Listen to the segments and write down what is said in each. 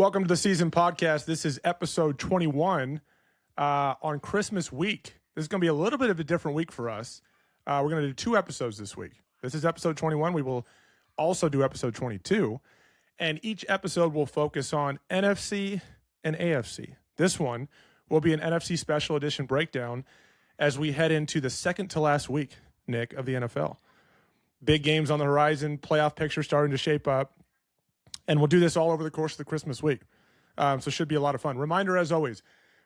Welcome to the Season Podcast. This is episode 21 on Christmas week. This is going to be a little bit of a different week for us. We're going to do 2 episodes this week. This is episode 21. We will also do episode 22. And each episode will focus on NFC and AFC. This one will be an NFC special edition breakdown as we head into the second to last week, Nick, of the NFL. Big games on the horizon, playoff picture starting to shape up. And we'll do this all over the course of the Christmas week. So it should be a lot of fun. Reminder, as always,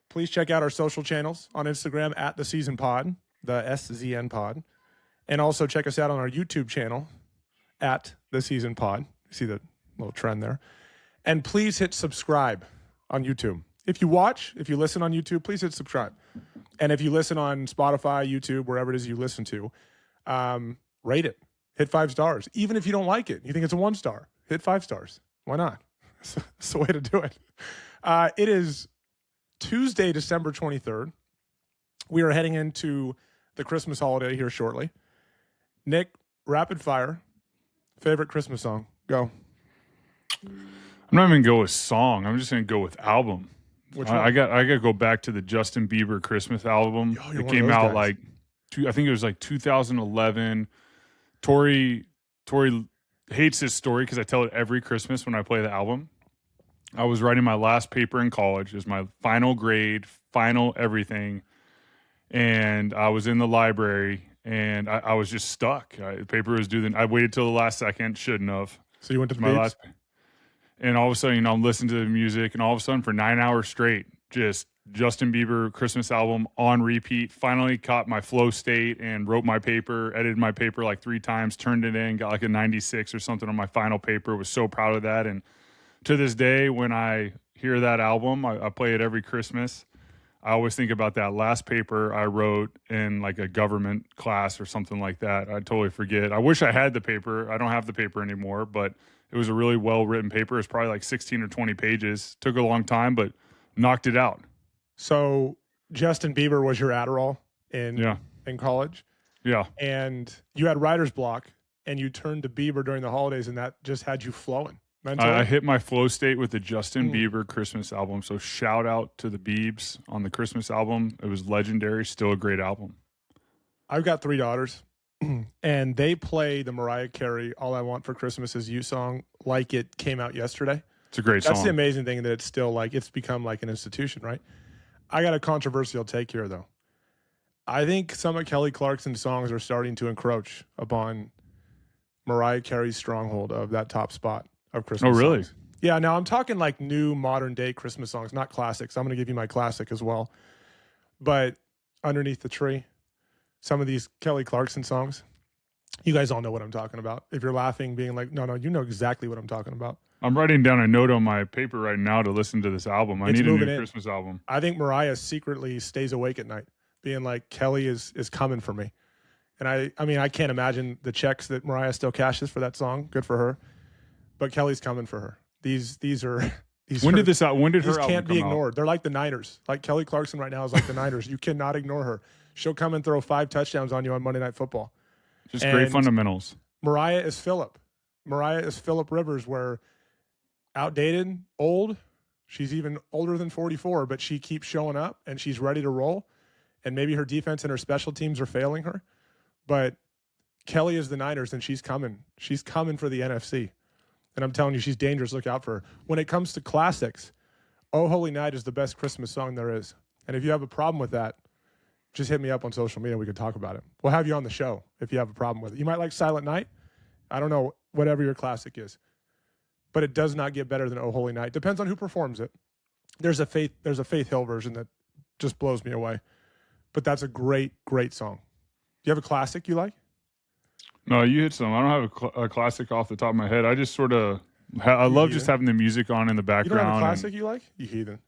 please check out our social channels on Instagram at The Season Pod, the SZN Pod. And also check us out on our YouTube channel at The Season Pod. You see the little trend there. And please hit subscribe on YouTube. If you listen on YouTube, please hit subscribe. And if you listen on Spotify, YouTube, wherever it is you listen to, rate it. Hit 5 stars. Even if you don't like it, you think it's a 1 star, hit 5 stars. Why not? It's the way to do it. It is Tuesday, December 23rd. We are heading into the Christmas holiday here shortly. Nick, rapid fire. Favorite Christmas song? Go. I'm not even going to go with song. I'm just going to go with album. Which one? I got to go back to the Justin Bieber Christmas album. Oh, it came out I think it was like 2011. Tori hates this story because I tell it every Christmas when I play the album. I was writing my last paper in college. It was my final grade, final everything. And I was in the library, and I was just stuck. The paper was due. I waited till the last second. Shouldn't have. So you went to the my beach? last. And all of a sudden, I'm listening to the music, and all of a sudden, for 9 hours straight, just Justin Bieber Christmas album on repeat. Finally caught my flow state and wrote my paper, edited my paper like 3 times, turned it in, got like a 96 or something on my final paper. Was so proud of that. And to this day, when I hear that album, I play it every Christmas. I always think about that last paper I wrote in like a government class or something like that. I totally forget. I wish I had the paper. I don't have the paper anymore, but it was a really well-written paper. It's probably like 16 or 20 pages. Took a long time, but knocked it out. So Justin Bieber was your Adderall in college? Yeah. And you had writer's block, and you turned to Bieber during the holidays, and that just had you flowing mentally? I hit my flow state with the Justin Bieber Christmas album. So shout out to the Biebs on the Christmas album. It was legendary. Still a great album. I've got 3 daughters, and they play the Mariah Carey All I Want for Christmas Is You song like it came out yesterday. It's a great song. That's the amazing thing, that it's still like, it's become like an institution, right? I got a controversial take here, though. I think some of Kelly Clarkson's songs are starting to encroach upon Mariah Carey's stronghold of that top spot of Christmas songs. Oh, really? Songs. Yeah, now I'm talking like new modern-day Christmas songs, not classics. I'm going to give you my classic as well. But Underneath the Tree, some of these Kelly Clarkson songs, you guys all know what I'm talking about. If you're laughing, being like, no, you know exactly what I'm talking about. I'm writing down a note on my paper right now to listen to this album. I need a new Christmas album. I think Mariah secretly stays awake at night, being like, Kelly is coming for me. And I mean, I can't imagine the checks that Mariah still cashes for that song. Good for her. But Kelly's coming for her. These When did her album can't be ignored. out? They're like the Niners. Like Kelly Clarkson right now is like the Niners. You cannot ignore her. She'll come and throw 5 touchdowns on you on Monday Night Football. Just great fundamentals. Mariah is Phillip. Mariah is Phillip Rivers, where outdated, old. She's even older than 44, but she keeps showing up and she's ready to roll. And maybe her defense and her special teams are failing her. But Kelly is the Niners, and she's coming. She's coming for the NFC. And I'm telling you, she's dangerous. Look out for her. When it comes to classics, Oh Holy Night is the best Christmas song there is. And if you have a problem with that, just hit me up on social media. We can talk about it. We'll have you on the show if you have a problem with it. You might like Silent Night. I don't know, whatever your classic is. But it does not get better than Oh Holy Night. Depends on who performs it. There's a Faith Hill version that just blows me away. But that's a great, great song. Do you have a classic you like? No, you hit some. I don't have a classic off the top of my head. I just sort of, I love just having the music on in the background. You don't have a classic you like? You heathen.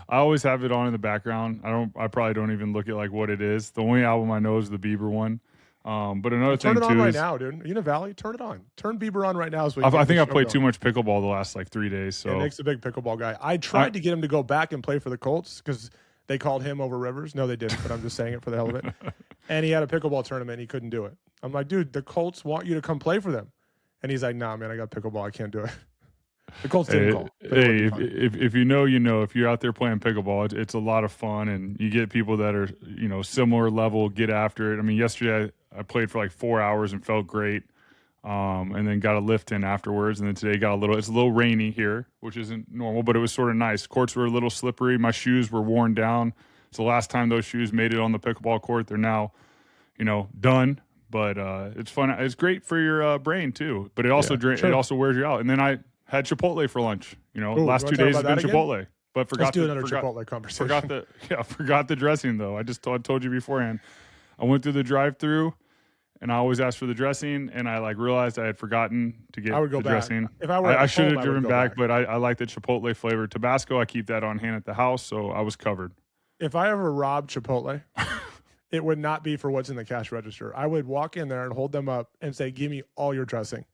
I always have it on in the background. I probably don't even look at like what it is. The only album I know is the Bieber one. But another thing too is, turn it on right now, dude. Are you in a valley? Turn it on. Turn Bieber on right now. I think I played too much pickleball the last like 3 days. So Nick's a big pickleball guy. I tried to get him to go back and play for the Colts because they called him over Rivers. No, they didn't, but I'm just saying it for the hell of it. And he had a pickleball tournament. He couldn't do it. I'm like, dude, the Colts want you to come play for them. And he's like, nah, man, I got pickleball. I can't do it. The Colts didn't call. Hey, if you know, you know. If you're out there playing pickleball, it's a lot of fun, and you get people that are, similar level, get after it. I mean, yesterday I played for like 4 hours and felt great, and then got a lift in afterwards, and then today it's a little rainy here, which isn't normal, but it was sort of nice. Courts were a little slippery. My shoes were worn down. It's the last time those shoes made it on the pickleball court. They're now, done. But it's fun. It's great for your brain too. But it also it also wears you out. And then I had Chipotle for lunch. Last 2 days has been Chipotle. But Let's do another Chipotle conversation. Forgot the dressing though. I told you beforehand. I went through the drive-through, and I always ask for the dressing. And I realized I had forgotten to get the dressing. If I were, I should have driven back. But I like the Chipotle flavor Tabasco. I keep that on hand at the house, so I was covered. If I ever robbed Chipotle. It would not be for what's in the cash register. I would walk in there and hold them up and say, give me all your dressing.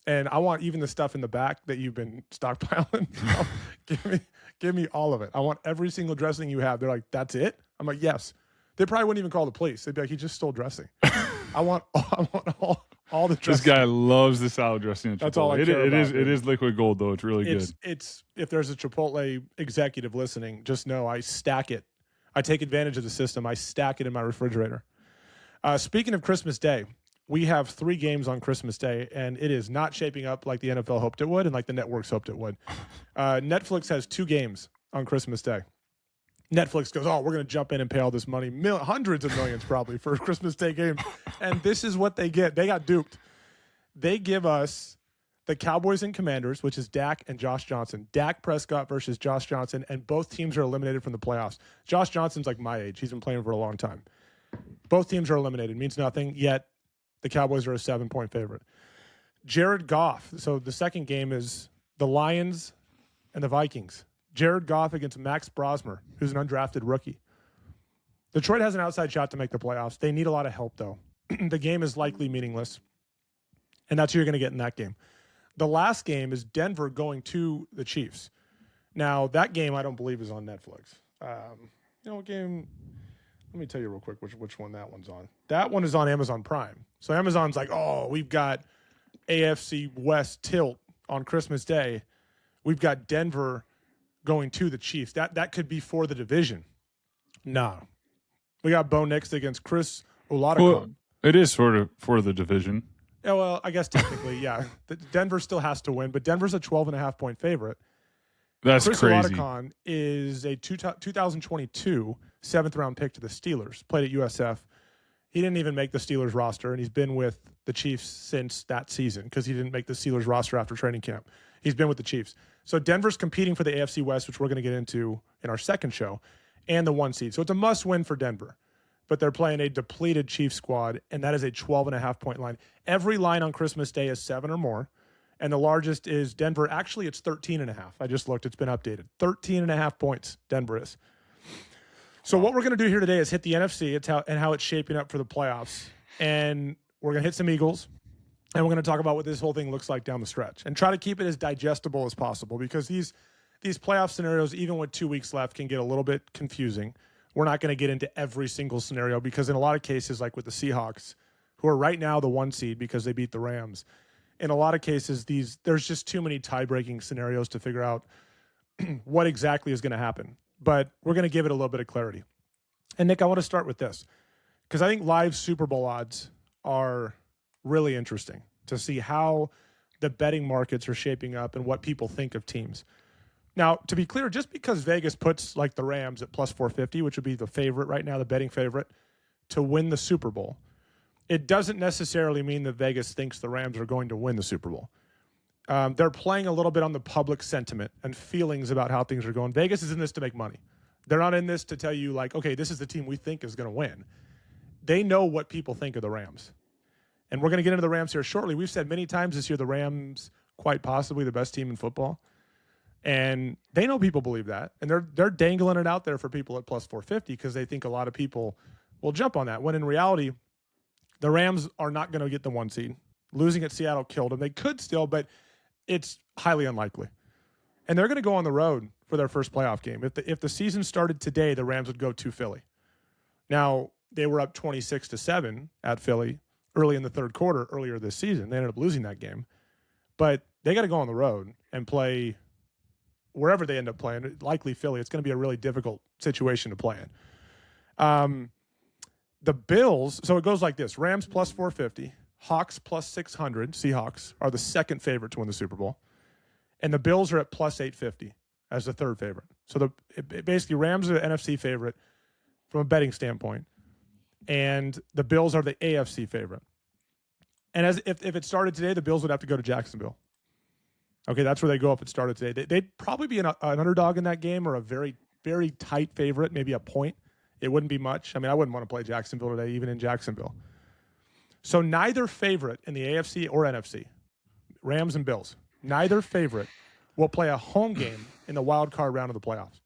And I want even the stuff in the back that you've been stockpiling. Give me all of it. I want every single dressing you have. They're like, that's it? I'm like, yes. They probably wouldn't even call the police. They'd be like, he just stole dressing. I want all the dressing. This guy loves the salad dressing at Chipotle. That's all I care about. It is liquid gold, though. It's really good. It's if there's a Chipotle executive listening, just know I stack it. I take advantage of the system. I stack it in my refrigerator. Speaking of Christmas Day, we have 3 games on Christmas Day, and it is not shaping up like the NFL hoped it would and like the networks hoped it would. Netflix has 2 games on Christmas Day. Netflix goes, we're going to jump in and pay all this money, hundreds of millions probably for a Christmas Day game. And this is what they get. They got duped. They give us the Cowboys and Commanders, which is Dak and Josh Johnson. Dak Prescott versus Josh Johnson, and both teams are eliminated from the playoffs. Josh Johnson's like my age. He's been playing for a long time. Both teams are eliminated. Means nothing, yet the Cowboys are a 7-point favorite. Jared Goff. So the second game is the Lions and the Vikings. Jared Goff against Max Brosmer, who's an undrafted rookie. Detroit has an outside shot to make the playoffs. They need a lot of help, though. The game is likely meaningless, and that's who you're going to get in that game. The last game is Denver going to the Chiefs. Now, that game I don't believe is on Netflix. What game? Let me tell you real quick which one that one's on. That one is on Amazon Prime. So Amazon's like, we've got AFC West tilt on Christmas Day. We've got Denver going to the Chiefs. That could be for the division. No. We got Bo Nix against Chris Oladipo. Well, it is sort of for the division. Yeah, well, I guess technically, yeah. Denver still has to win, but Denver's a 12.5-point favorite. That's Chris crazy. Oladipo is a 2022 7th-round pick to the Steelers, played at USF. He didn't even make the Steelers roster, and he's been with the Chiefs since that season because he didn't make the Steelers roster after training camp. He's been with the Chiefs. So Denver's competing for the AFC West, which we're going to get into in our second show, and the 1 seed. So it's a must-win for Denver. But they're playing a depleted Chiefs squad, and that is a 12.5-point line. Every line on Christmas Day is 7 or more, and the largest is Denver. Actually, it's 13.5. I just looked. It's been updated. 13.5 points, Denver is. So what we're going to do here today is hit the NFC and how it's shaping up for the playoffs. And we're going to hit some Eagles, and we're going to talk about what this whole thing looks like down the stretch and try to keep it as digestible as possible because these playoff scenarios, even with 2 weeks left, can get a little bit confusing. We're not going to get into every single scenario because in a lot of cases, like with the Seahawks, who are right now the 1 seed because they beat the Rams, in a lot of cases, there's just too many tie-breaking scenarios to figure out what exactly is going to happen. But we're going to give it a little bit of clarity. And, Nick, I want to start with this because I think live Super Bowl odds are really interesting to see how the betting markets are shaping up and what people think of teams. Now, to be clear, just because Vegas puts like the Rams at plus 450, which would be the favorite right now, the betting favorite, to win the Super Bowl, it doesn't necessarily mean that Vegas thinks the Rams are going to win the Super Bowl. They're playing a little bit on the public sentiment and feelings about how things are going. Vegas is in this to make money. They're not in this to tell you, like, okay, this is the team we think is going to win. They know what people think of the Rams. And we're going to get into the Rams here shortly. We've said many times this year the Rams quite possibly the best team in football. And they know people believe that. And they're dangling it out there for people at plus 450 because they think a lot of people will jump on that. When in reality, the Rams are not going to get the 1 seed. Losing at Seattle killed them. They could still, but it's highly unlikely. And they're going to go on the road for their first playoff game. If the season started today, the Rams would go to Philly. Now, they were up 26-7 at Philly early in the third quarter earlier this season. They ended up losing that game. But they got to go on the road and play wherever they end up playing, likely Philly. It's going to be a really difficult situation to play in. The Bills, so it goes like this. Rams plus 450, Hawks plus 600, Seahawks are the second favorite to win the Super Bowl. And the Bills are at plus 850 as the third favorite. So basically Rams are the NFC favorite from a betting standpoint, and the Bills are the AFC favorite. And if it started today, the Bills would have to go to Jacksonville. Okay, that's where they go if it started today. They'd probably be an underdog in that game, or a very, very tight favorite, maybe a point. It wouldn't be much. I mean, I wouldn't want to play Jacksonville today, even in Jacksonville. So neither favorite in the AFC or NFC, Rams and Bills, neither favorite will play a home game in the wild card round of the playoffs.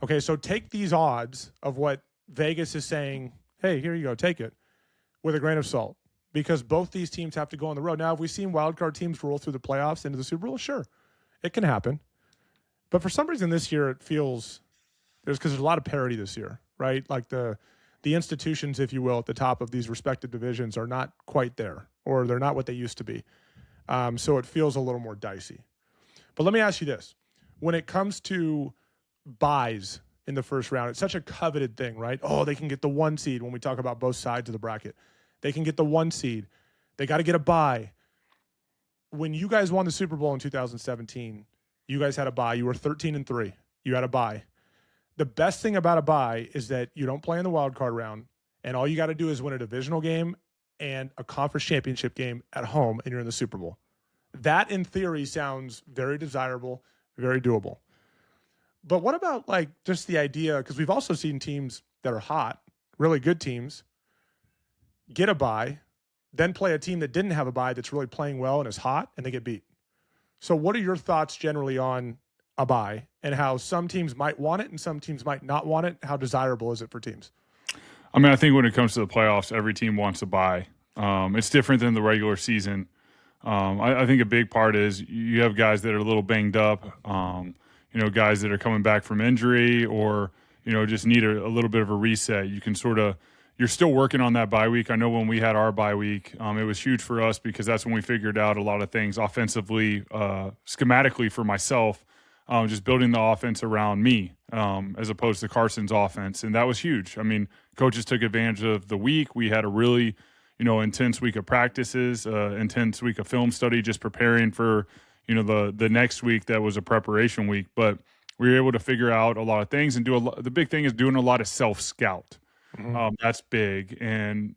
Okay, so take these odds of what Vegas is saying, hey, here you go, take it, with a grain of salt, because both these teams have to go on the road. Now, have we seen wild card teams roll through the playoffs into the Super Bowl? Sure, it can happen. But for some reason this year it feels because there's a lot of parity this year, right? Like the institutions, if you will, at the top of these respective divisions are not quite there, or they're not what they used to be. So it feels a little more dicey. But let me ask you this. When it comes to buys in the first round, it's such a coveted thing, right? Oh, they can get the 1 seed when we talk about both sides of the bracket. They can get the 1 seed. They got to get a buy. When you guys won the Super Bowl in 2017, you guys had a buy. You were 13-3. You had a buy. The best thing about a bye is that you don't play in the wild card round, and all you got to do is win a divisional game and a conference championship game at home, and you're in the Super Bowl. That, in theory, sounds very desirable, very doable. But what about like just the idea, because we've also seen teams that are hot, really good teams, get a bye, then play a team that didn't have a bye that's really playing well and is hot, and they get beat. So what are your thoughts generally on a bye and how some teams might want it and some teams might not want it? How desirable is it for teams? I mean, I think when it comes to the playoffs, every team wants a bye. It's different than the regular season. I think a big part is you have guys that are a little banged up, guys that are coming back from injury or, just need a little bit of a reset. You can you're still working on that bye week. I know when we had our bye week, it was huge for us because that's when we figured out a lot of things offensively, schematically for myself, just building the offense around me as opposed to Carson's offense. And that was huge. I mean, coaches took advantage of the week. We had a really, intense week of practices, intense week of film study, just preparing for, the next week that was a preparation week. But we were able to figure out a lot of things and the big thing is doing a lot of self-scout. Mm-hmm. That's big.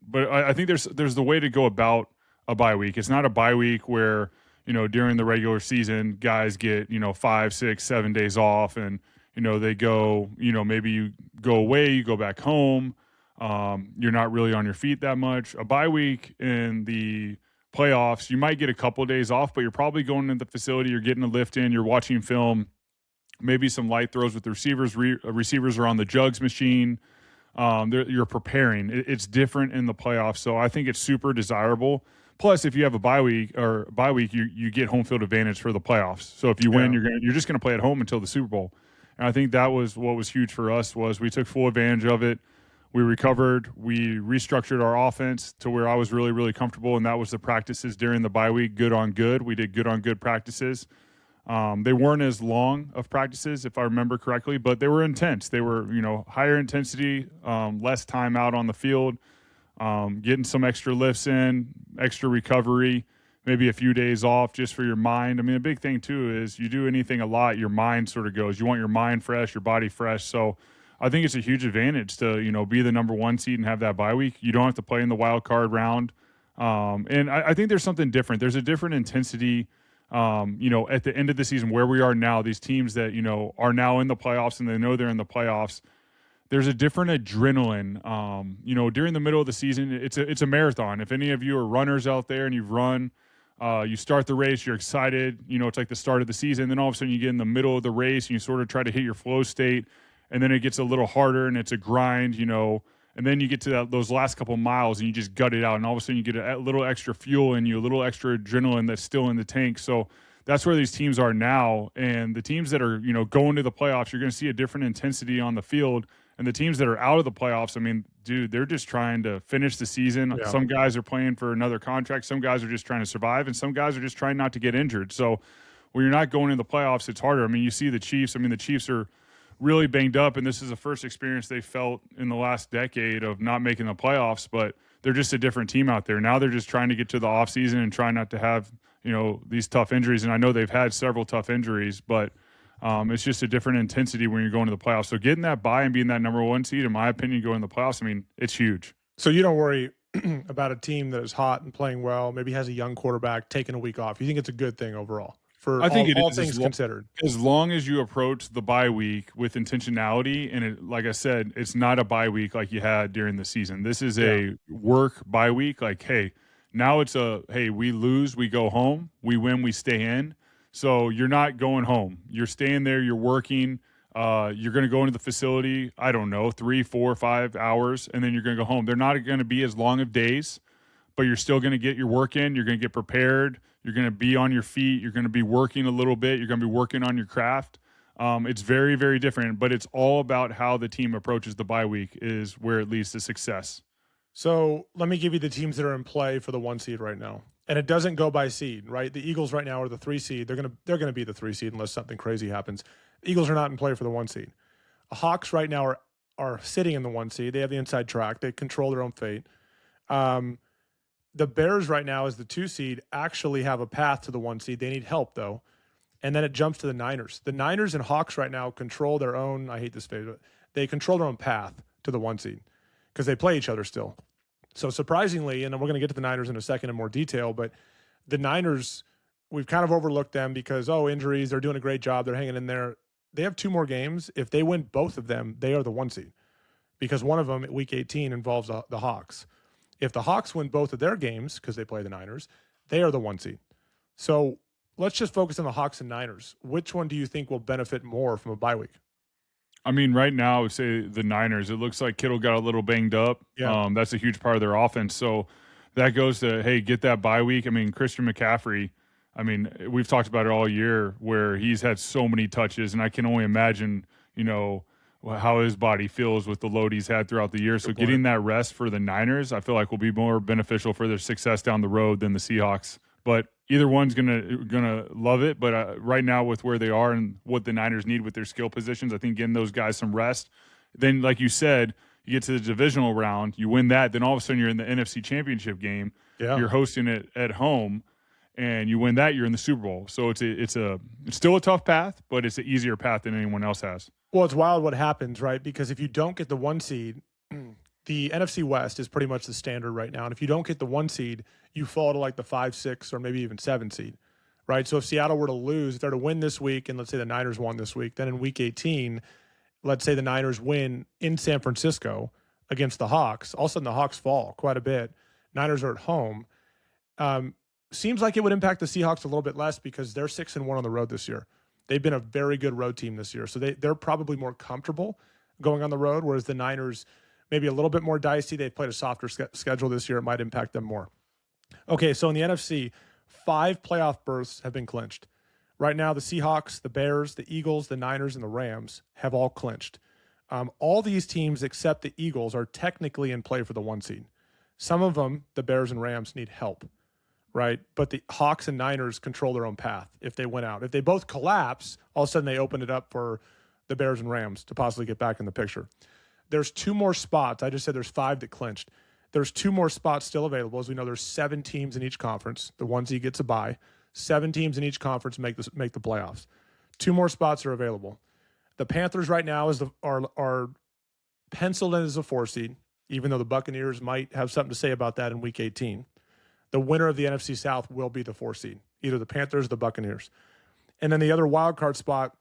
But I think there's the way to go about a bye week. It's not a bye week where, during the regular season, guys get, 5, 6, 7 days off and, they go, maybe you go away, you go back home. You're not really on your feet that much. A bye week in the playoffs, you might get a couple of days off, but you're probably going into the facility, you're getting a lift in, you're watching film, maybe some light throws with the receivers. Receivers are on the jugs machine. You're preparing. It's different in the playoffs, so I think it's super desirable. Plus, if you have a bye week, you get home field advantage for the playoffs. So if you win, you're just going to play at home until the Super Bowl. And I think that was what was huge for us was we took full advantage of it. We recovered. We restructured our offense to where I was really, really comfortable, and that was the practices during the bye week, good on good. We did good on good practices. They weren't as long of practices, if I remember correctly, but they were intense. They were, higher intensity, less time out on the field, getting some extra lifts in, extra recovery, maybe a few days off just for your mind. I mean, a big thing, too, is you do anything a lot, your mind sort of goes. You want your mind fresh, your body fresh. So I think it's a huge advantage to, be the number 1 seed and have that bye week. You don't have to play in the wild card round. And I think there's something different. There's a different intensity at the end of the season where we are now, these teams that, are now in the playoffs and they know they're in the playoffs, there's a different adrenaline. During the middle of the season, it's a marathon. If any of you are runners out there and you've run, you start the race, you're excited, it's like the start of the season. Then all of a sudden you get in the middle of the race and you sort of try to hit your flow state and then it gets a little harder and it's a grind, and then you get to those last couple miles and you just gut it out. And all of a sudden you get a little extra fuel in you, a little extra adrenaline that's still in the tank. So that's where these teams are now. And the teams that are, going to the playoffs, you're going to see a different intensity on the field. And the teams that are out of the playoffs, I mean, dude, they're just trying to finish the season. Yeah. Some guys are playing for another contract. Some guys are just trying to survive, and some guys are just trying not to get injured. So when you're not going in the playoffs, it's harder. I mean, you see the Chiefs. I mean, the Chiefs are really banged up, and this is the first experience they felt in the last decade of not making the playoffs, but they're just a different team out there. Now they're just trying to get to the offseason and try not to have, these tough injuries. And I know they've had several tough injuries, but it's just a different intensity when you're going to the playoffs. So getting that bye and being that number one seed, in my opinion, going to the playoffs, I mean, it's huge. So you don't worry about a team that is hot and playing well, maybe has a young quarterback, taking a week off. You think it's a good thing overall? I think all things considered. As long as you approach the bye week with intentionality, and like I said, it's not a bye week like you had during the season. This is a work bye week. Like, hey, now it's hey, we lose, we go home. We win, we stay in. So you're not going home. You're staying there. You're working. You're going to go into the facility, I don't know, 3, 4, 5 hours, and then you're going to go home. They're not going to be as long of days, but you're still going to get your work in. You're going to get prepared. You're going to be on your feet. You're going to be working a little bit. You're going to be working on your craft. It's very, very different, but it's all about how the team approaches the bye week is where it leads to success. So let me give you the teams that are in play for the 1 seed right now. And it doesn't go by seed, right? The Eagles right now are the 3 seed. They're gonna be the 3 seed unless something crazy happens. The Eagles are not in play for the 1 seed. The Hawks right now are sitting in the 1 seed. They have the inside track. They control their own fate. The Bears right now as the 2 seed actually have a path to the 1 seed. They need help though. And then it jumps to the Niners. The Niners and Hawks right now control their own, I hate this phrase, but they control their own path to the 1 seed because they play each other still. So surprisingly, and we're going to get to the Niners in a second in more detail, but the Niners, we've kind of overlooked them because, injuries, they're doing a great job. They're hanging in there. They have 2 more games. If they win both of them, they are the 1 seed because one of them at week 18 involves the Hawks. If the Hawks win both of their games because they play the Niners, they are the 1 seed. So let's just focus on the Hawks and Niners. Which one do you think will benefit more from a bye week? I mean, right now, I would say the Niners. It looks like Kittle got a little banged up. Yeah. That's a huge part of their offense. So that goes to, hey, get that bye week. I mean, Christian McCaffrey, I mean, we've talked about it all year where he's had so many touches, and I can only imagine, how his body feels with the load he's had throughout the year. So getting that rest for the Niners, I feel like will be more beneficial for their success down the road than the Seahawks. But either one's gonna love it. But right now, with where they are and what the Niners need with their skill positions, I think getting those guys some rest. Then, like you said, you get to the divisional round, you win that, then all of a sudden you're in the NFC Championship game. Yeah. You're hosting it at home, and you win that, you're in the Super Bowl. So it's still a tough path, but it's an easier path than anyone else has. Well, it's wild what happens, right? Because if you don't get the 1 seed, the NFC West is pretty much the standard right now. And if you don't get the 1 seed, you fall to like the 5, 6, or maybe even 7 seed, right? So if Seattle were to lose, if they're to win this week, and let's say the Niners won this week, then in week 18, let's say the Niners win in San Francisco against the Hawks, all of a sudden the Hawks fall quite a bit. Niners are at home. Seems like it would impact the Seahawks a little bit less because they're 6-1 on the road this year. They've been a very good road team this year. So they're probably more comfortable going on the road, whereas the Niners maybe a little bit more dicey. They've played a softer schedule this year. It might impact them more. Okay, so in the NFC, 5 playoff berths have been clinched. Right now, the Seahawks, the Bears, the Eagles, the Niners, and the Rams have all clinched. All these teams except the Eagles are technically in play for the 1 seed. Some of them, the Bears and Rams, need help, right? But the Hawks and Niners control their own path if they win out. If they both collapse, all of a sudden they open it up for the Bears and Rams to possibly get back in the picture. There's 2 more spots. I just said there's 5 that clinched. There's 2 more spots still available. As we know, there's 7 teams in each conference. The 1 seed gets a bye. 7 teams in each conference make the playoffs. 2 more spots are available. The Panthers right now are penciled in as a 4 seed, even though the Buccaneers might have something to say about that in week 18. The winner of the NFC South will be the 4 seed, either the Panthers or the Buccaneers. And then the other wild card spot,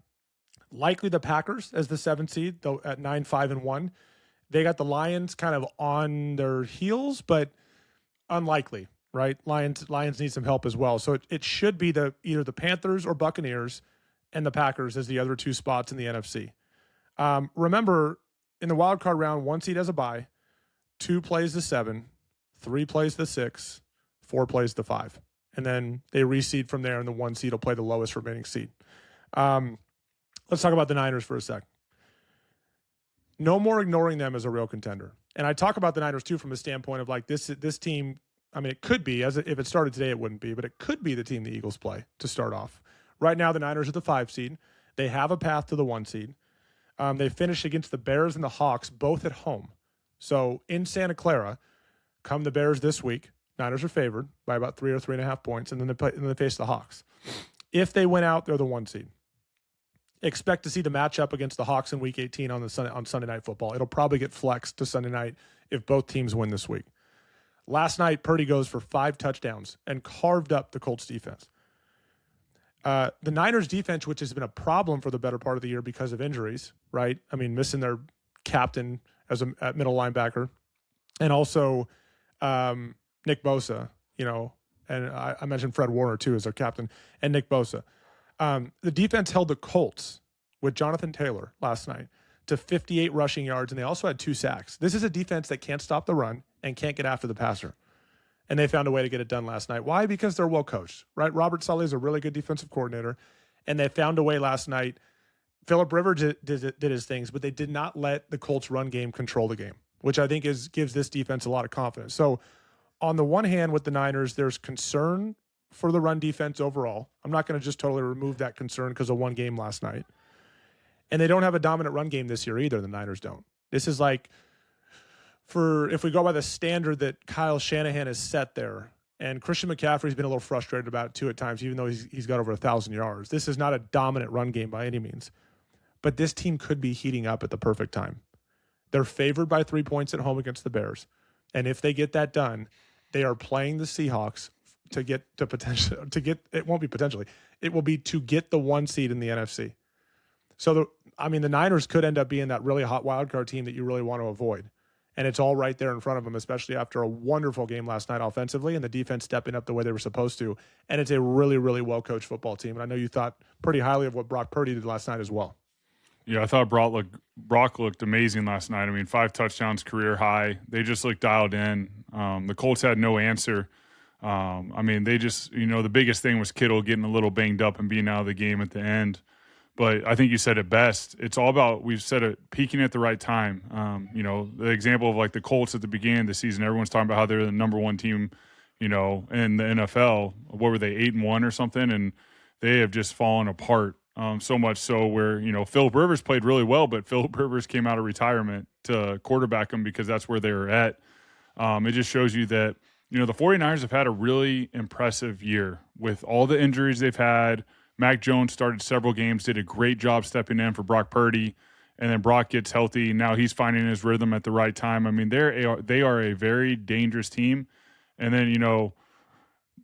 likely the Packers as the 7 seed, though at 9-5-1. They got the Lions kind of on their heels, but unlikely, right? Lions need some help as well. So it should be either the Panthers or Buccaneers and the Packers as the other 2 spots in the NFC. Remember, in the wild card round, 1 seed has a bye, 2 plays the 7, 3 plays the 6, 4 plays the 5. And then they reseed from there, and the 1 seed will play the lowest remaining seed. Let's talk about the Niners for a sec. no more ignoring them as a real contender. And I talk about the Niners too from a standpoint of like this team. I mean, it could be, if it started today, it wouldn't be, but it could be the team the Eagles play to start off. Right now, the Niners are the 5 seed. They have a path to the 1 seed. They finished against the Bears and the Hawks, both at home. So in Santa Clara, come the Bears this week. Niners are favored by about 3 or 3.5 points, and then they face the Hawks. If they win out, they're the 1 seed. Expect to see the matchup against the Hawks in Week 18 on Sunday Night Football. It'll probably get flexed to Sunday night if both teams win this week. Last night, Purdy goes for 5 touchdowns and carved up the Colts defense. The Niners defense, which has been a problem for the better part of the year because of injuries, right? I mean, missing their captain as a middle linebacker, and also Nick Bosa, and I mentioned Fred Warner too as their captain, and Nick Bosa. The defense held the Colts with Jonathan Taylor last night to 58 rushing yards, and they also had 2 sacks. This is a defense that can't stop the run and can't get after the passer. And they found a way to get it done last night. Why? Because they're well coached, right? Robert Saleh is a really good defensive coordinator, and they found a way last night. Phillip Rivers did his things, but they did not let the Colts run game control the game, which I think gives this defense a lot of confidence. So on the one hand, with the Niners, there's concern for the run defense overall. I'm not going to just totally remove that concern because of one game last night. And they don't have a dominant run game this year either. The Niners don't. This is like, if we go by the standard that Kyle Shanahan has set there, and Christian McCaffrey's been a little frustrated about it too at times, even though he's got over 1,000 yards. This is not a dominant run game by any means. But this team could be heating up at the perfect time. They're favored by 3 points at home against the Bears. And if they get that done, they are playing the Seahawks it will be to get the 1 seed in the NFC. So the Niners could end up being that really hot wild card team that you really want to avoid. And it's all right there in front of them, especially after a wonderful game last night offensively and the defense stepping up the way they were supposed to. And it's a really, really well-coached football team. And I know you thought pretty highly of what Brock Purdy did last night as well. Yeah, I thought Brock looked amazing last night. I mean, 5 touchdowns, career high. They just looked dialed in. The Colts had no answer. They just, the biggest thing was Kittle getting a little banged up and being out of the game at the end. But I think you said it best. It's all about, we've said it, peaking at the right time. The example of like the Colts at the beginning of the season, everyone's talking about how they're the number 1 team, in the NFL. What were they, 8-1 or something? And they have just fallen apart. So much so where, Phillip Rivers played really well, but Phillip Rivers came out of retirement to quarterback them because that's where they were at. It just shows you that, the 49ers have had a really impressive year with all the injuries they've had. Mac Jones started several games, did a great job stepping in for Brock Purdy, and then Brock gets healthy. Now he's finding his rhythm at the right time. I mean, they are a very dangerous team. And then,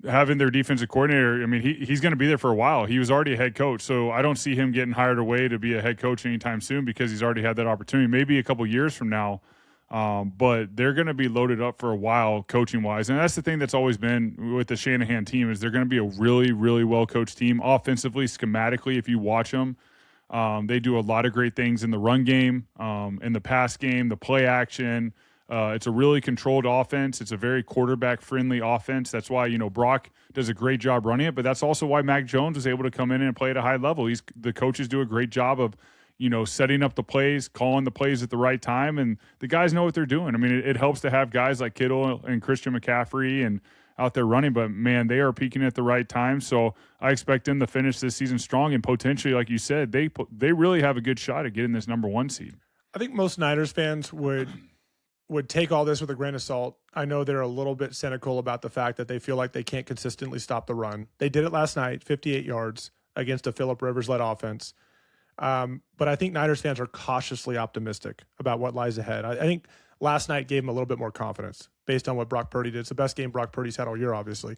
having their defensive coordinator, I mean, he's going to be there for a while. He was already a head coach, so I don't see him getting hired away to be a head coach anytime soon because he's already had that opportunity. Maybe a couple years from now, but they're going to be loaded up for a while coaching-wise. And that's the thing that's always been with the Shanahan team is they're going to be a really, really well-coached team offensively, schematically. If you watch them, they do a lot of great things in the run game, in the pass game, the play action. It's a really controlled offense. It's a very quarterback-friendly offense. That's why, Brock does a great job running it, but that's also why Mac Jones is able to come in and play at a high level. The coaches do a great job of, setting up the plays, calling the plays at the right time, and the guys know what they're doing. I mean, it helps to have guys like Kittle and Christian McCaffrey and out there running, but, man, they are peaking at the right time. So I expect them to finish this season strong and potentially, like you said, they really have a good shot at getting this number 1 seed. I think most Niners fans would take all this with a grain of salt. I know they're a little bit cynical about the fact that they feel like they can't consistently stop the run. They did it last night, 58 yards against a Phillip Rivers-led offense. But I think Niners fans are cautiously optimistic about what lies ahead. I think last night gave them a little bit more confidence based on what Brock Purdy did. It's the best game Brock Purdy's had all year, obviously.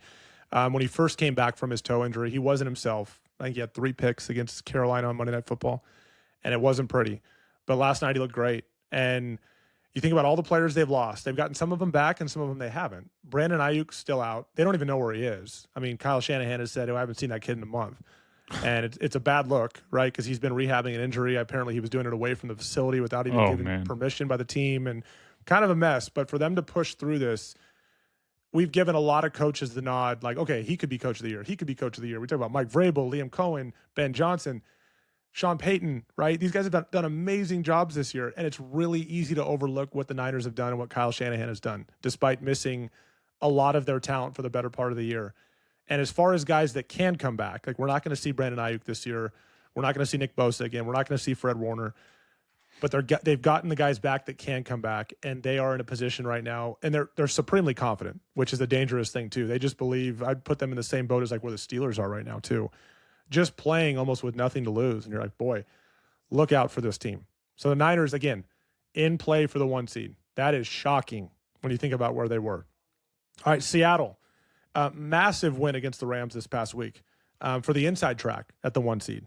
When he first came back from his toe injury, he wasn't himself. I think he had 3 picks against Carolina on Monday Night Football, and it wasn't pretty. But last night he looked great. And you think about all the players they've lost. They've gotten some of them back and some of them they haven't. Brandon Ayuk's still out. They don't even know where he is. I mean, Kyle Shanahan has said, I haven't seen that kid in a month. And it's a bad look, right? Because he's been rehabbing an injury. Apparently he was doing it away from the facility without even giving permission by the team, and kind of a mess. But for them to push through this, we've given a lot of coaches the nod, like, okay, he could be coach of the year. He could be coach of the year. We talk about Mike Vrabel, Liam Cohen, Ben Johnson. Sean Payton, right? These guys have done amazing jobs this year, and it's really easy to overlook what the Niners have done and what Kyle Shanahan has done, despite missing a lot of their talent for the better part of the year. And as far as guys that can come back, like we're not going to see Brandon Ayuk this year. We're not going to see Nick Bosa again. We're not going to see Fred Warner. But they've gotten the guys back that can come back, and they are in a position right now, and they're supremely confident, which is a dangerous thing too. They just believe. I'd put them in the same boat as like where the Steelers are right now too, just playing almost with nothing to lose, and you're like, boy, look out for this team. So the Niners again in play for the 1 seed. That is shocking when you think about where they were. All right, Seattle, massive win against the Rams this past week for the inside track at the 1 seed.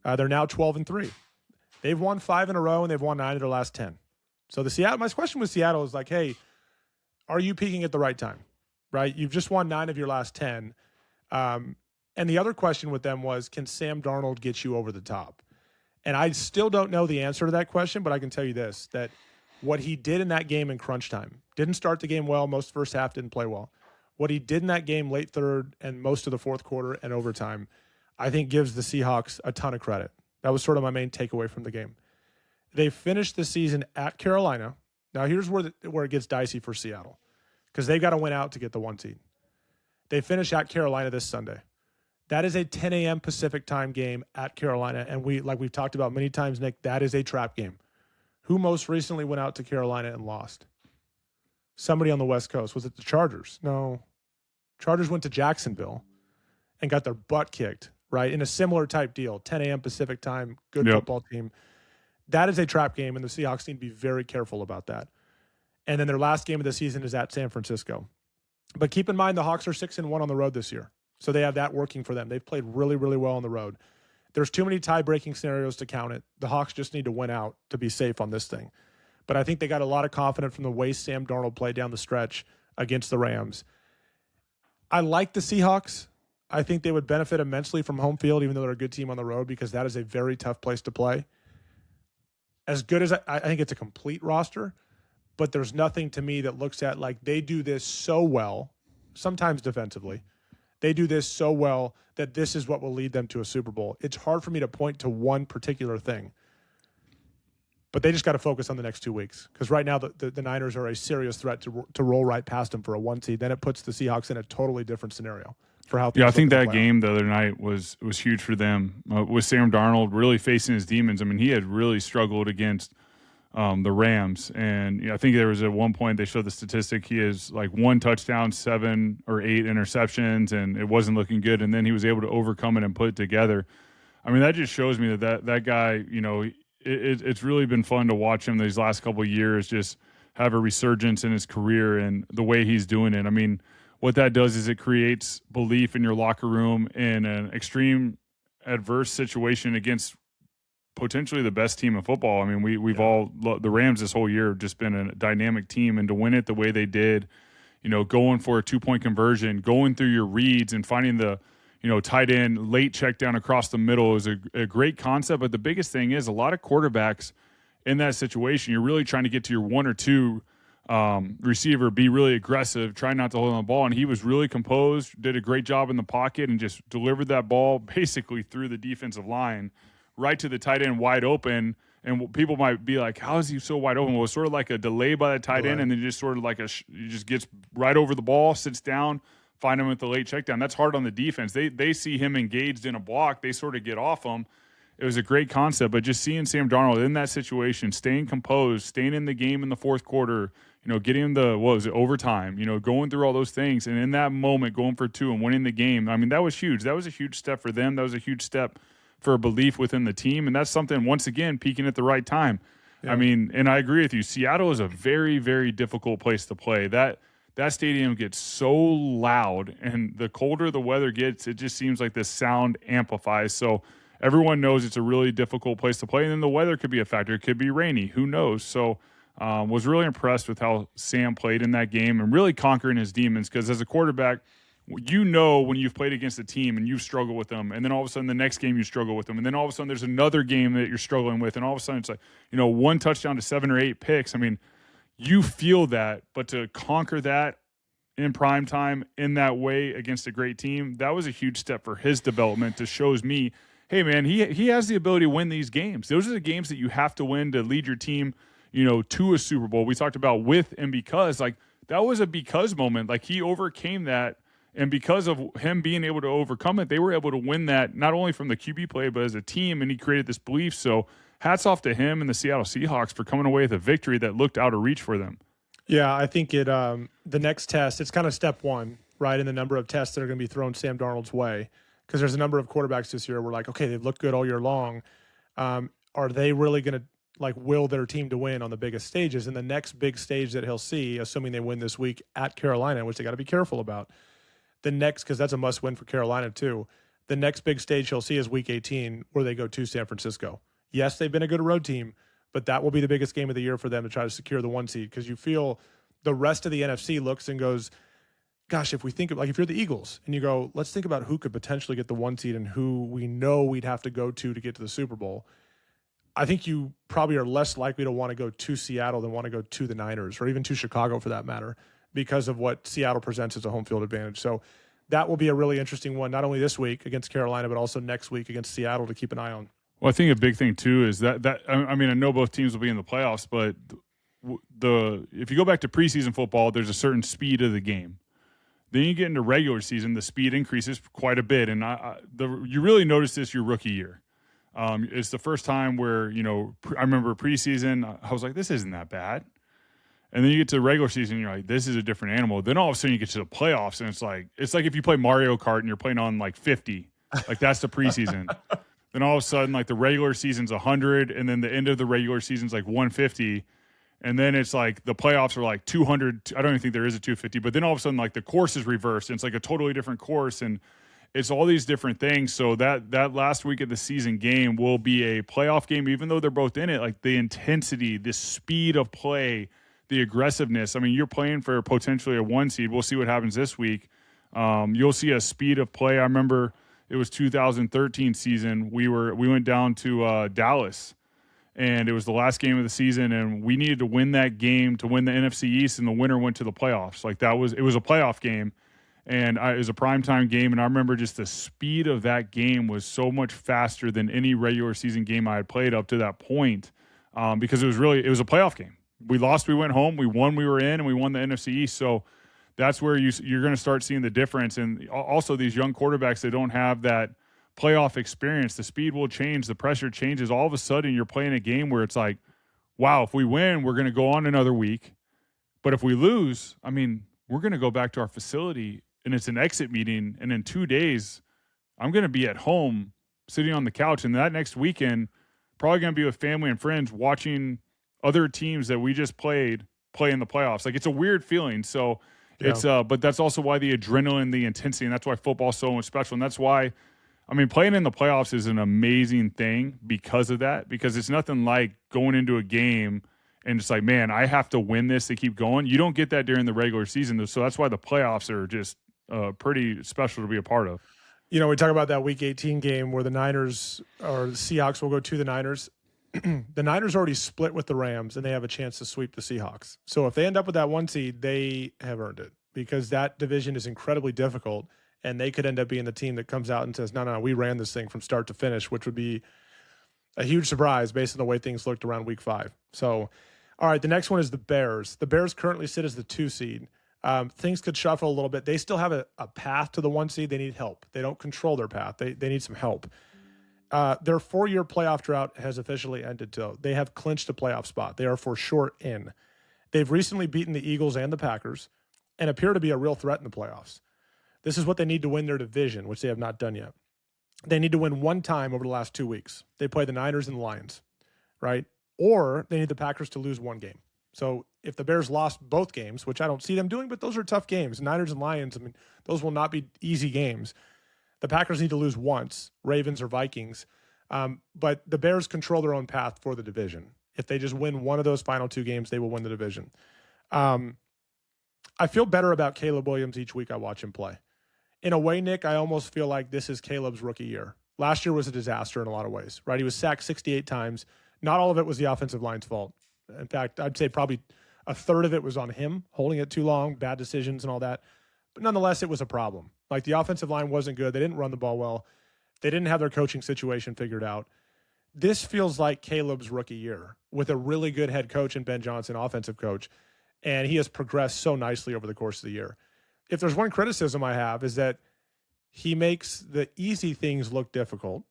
They're now 12-3. They've won 5 in a row, and they've won 9 of their last 10. So my question with Seattle is like, hey, are you peaking at the right time, right? You've just won 9 of your last 10. And the other question with them was, can Sam Darnold get you over the top? And I still don't know the answer to that question, but I can tell you this, that what he did in that game in crunch time, didn't start the game well, most first half didn't play well. What he did in that game late third and most of the fourth quarter and overtime, I think gives the Seahawks a ton of credit. That was sort of my main takeaway from the game. They finished the season at Carolina. Now, here's where it gets dicey for Seattle, because they've got to win out to get the 1 seed. They finish at Carolina this Sunday. That is a 10 a.m. Pacific time game at Carolina, and we've talked about many times, Nick, that is a trap game. Who most recently went out to Carolina and lost? Somebody on the West Coast. Was it the Chargers? No. Chargers went to Jacksonville and got their butt kicked. Right, in a similar type deal, 10 a.m. Pacific time, good football team. That is a trap game, and the Seahawks need to be very careful about that. And then their last game of the season is at San Francisco. But keep in mind, the Hawks are 6-1 on the road this year, so they have that working for them. They've played really, really well on the road. There's too many tie-breaking scenarios to count it. The Hawks just need to win out to be safe on this thing. But I think they got a lot of confidence from the way Sam Darnold played down the stretch against the Rams. I like the Seahawks. I think they would benefit immensely from home field, even though they're a good team on the road, because that is a very tough place to play. As good as I think it's a complete roster, but there's nothing to me that looks at like they do this so well, sometimes defensively. They do this so well that this is what will lead them to a Super Bowl. It's hard for me to point to one particular thing, but they just got to focus on the next 2 weeks, because right now the Niners are a serious threat to roll right past them for a 1 seed. Then it puts the Seahawks in a totally different scenario. I think that game the other night was huge for them with Sam Darnold really facing his demons. I mean, he had really struggled against the Rams, and I think there was at one point they showed the statistic he has like 1 touchdown, 7 or 8 interceptions, and it wasn't looking good. And then he was able to overcome it and put it together. I mean, that just shows me that guy, it's really been fun to watch him these last couple of years just have a resurgence in his career and the way he's doing it. I mean, what that does is it creates belief in your locker room in an extreme adverse situation against potentially the best team in football. I mean, the Rams this whole year have just been a dynamic team, and to win it the way they did, going for a 2-point conversion, going through your reads and finding the, tight end late check down across the middle is a great concept. But the biggest thing is a lot of quarterbacks in that situation, you're really trying to get to your 1 or 2 receiver, be really aggressive, try not to hold on the ball. And he was really composed, did a great job in the pocket, and just delivered that ball basically through the defensive line right to the tight end wide open. And people might be like, how is he so wide open? Well, it's sort of like a delay by the tight end, and then just sort of like he just gets right over the ball, sits down, find him at the late check down. That's hard on the defense. They see him engaged in a block. They sort of get off him. It was a great concept, but just seeing Sam Darnold in that situation, staying composed, staying in the game in the fourth quarter, getting overtime, going through all those things. And in that moment, going for 2 and winning the game, I mean, that was huge. That was a huge step for them. That was a huge step for belief within the team. And that's something, once again, peaking at the right time. Yeah. I mean, and I agree with you. Seattle is a very, very difficult place to play. That stadium gets so loud, and the colder the weather gets, it just seems like the sound amplifies. So everyone knows it's a really difficult place to play. And then the weather could be a factor. It could be rainy. Who knows? So was really impressed with how Sam played in that game and really conquering his demons, because as a quarterback, when you've played against a team and you've struggled with them, and then all of a sudden the next game you struggle with them, and then all of a sudden there's another game that you're struggling with, and all of a sudden it's like, 1 touchdown to 7 or 8 picks. I mean, you feel that, but to conquer that in prime time in that way against a great team, that was a huge step for his development. That shows me, hey, man, he has the ability to win these games. Those are the games that you have to win to lead your team, to a Super Bowl. We talked about with and because, like, that was a because moment. Like, he overcame that, and because of him being able to overcome it, they were able to win that not only from the QB play, but as a team, and he created this belief. So hats off to him and the Seattle Seahawks for coming away with a victory that looked out of reach for them. Yeah, I think the next test, it's kind of step one, right, in the number of tests that are going to be thrown Sam Darnold's way, because there's a number of quarterbacks this year where, like, okay, they've looked good all year long. Are they really going to, like, will their team to win on the biggest stages? And the next big stage that he'll see, assuming they win this week at Carolina, which they got to be careful about, the next, because that's a must-win for Carolina too, the next big stage he'll see is Week 18, where they go to San Francisco. Yes, they've been a good road team, but that will be the biggest game of the year for them to try to secure the 1 seed, because you feel the rest of the NFC looks and goes, gosh, if we think of, like, if you're the Eagles and you go, let's think about who could potentially get the 1 seed and who we know we'd have to go to get to the Super Bowl. I think you probably are less likely to want to go to Seattle than want to go to the Niners, or even to Chicago for that matter, because of what Seattle presents as a home field advantage. So that will be a really interesting one, not only this week against Carolina, but also next week against Seattle to keep an eye on. Well, I think a big thing too is that I mean, I know both teams will be in the playoffs, but if you go back to preseason football, there's a certain speed of the game. Then you get into regular season, the speed increases quite a bit, and you really notice this your rookie year. It's the first time where I remember preseason, I was like, this isn't that bad. And then you get to the regular season, and you're like, this is a different animal. Then all of a sudden you get to the playoffs, and it's like if you play Mario Kart and you're playing on like 50, like that's the preseason. Then all of a sudden, like, the regular season's 100, and then the end of the regular season's like 150, and then it's like the playoffs are like 200. I don't even think there is a 250, but then all of a sudden, like, the course is reversed, and it's like a totally different course, and it's all these different things. So that last week of the season game will be a playoff game, even though they're both in it. Like, the intensity, the speed of play, the aggressiveness. I mean, you're playing for potentially a 1 seed. We'll see what happens this week. You'll see a speed of play. I remember it was 2013 season. We went down to Dallas, and it was the last game of the season, and we needed to win that game to win the NFC East, and the winner went to the playoffs. Like, it was a playoff game, and it was a primetime game, and I remember just the speed of that game was so much faster than any regular season game I had played up to that point, because it was a playoff game. We lost, we went home. We won, we were in, and we won the NFC East. So that's where you're going to start seeing the difference. And also these young quarterbacks that don't have that playoff experience, the speed will change, the pressure changes. All of a sudden you're playing a game where it's like, wow, if we win, we're going to go on another week. But if we lose, I mean, we're going to go back to our facility, and it's an exit meeting. And in 2 days, I'm going to be at home sitting on the couch. And that next weekend, probably going to be with family and friends watching other teams that we just play in the playoffs. Like, it's a weird feeling. So it's but that's also why the adrenaline, the intensity, and that's why football's so much special. And that's why, I mean, playing in the playoffs is an amazing thing because of that, because it's nothing like going into a game and it's like, man, I have to win this to keep going. You don't get that during the regular season. So that's why the playoffs are just pretty special to be a part of. We talk about that Week 18 game where the Niners or the Seahawks will go to the Niners. The Niners already split with the Rams, and they have a chance to sweep the Seahawks. So if they end up with that 1 seed, they have earned it, because that division is incredibly difficult, and they could end up being the team that comes out and says, no, we ran this thing from start to finish, which would be a huge surprise based on the way things looked around Week 5. So, all right, the next one is the Bears. The Bears currently sit as the 2 seed. Things could shuffle a little bit. They still have a path to the 1 seed. They need help. They don't control their path. They need some help. Their 4-year playoff drought has officially ended, though. They have clinched a playoff spot. They are for sure in. They've recently beaten the Eagles and the Packers and appear to be a real threat in the playoffs. This is what they need to win their division, which they have not done yet. They need to win one time over the last 2 weeks. They play the Niners and the Lions, right? Or they need the Packers to lose one game. So if the Bears lost both games, which I don't see them doing, but those are tough games. Niners and Lions, I mean, those will not be easy games. The Packers need to lose once, Ravens or Vikings. But the Bears control their own path for the division. If they just win one of those final 2 games, they will win the division. I feel better about Caleb Williams each week I watch him play. In a way, Nick, I almost feel like this is Caleb's rookie year. Last year was a disaster in a lot of ways, right? He was sacked 68 times. Not all of it was the offensive line's fault. In fact, I'd say probably a third of it was on him, holding it too long, bad decisions and all that. But nonetheless, it was a problem. Like, the offensive line wasn't good. They didn't run the ball well. They didn't have their coaching situation figured out. This feels like Caleb's rookie year with a really good head coach and Ben Johnson, offensive coach, and he has progressed so nicely over the course of the year. If there's one criticism I have is that he makes the easy things look difficult,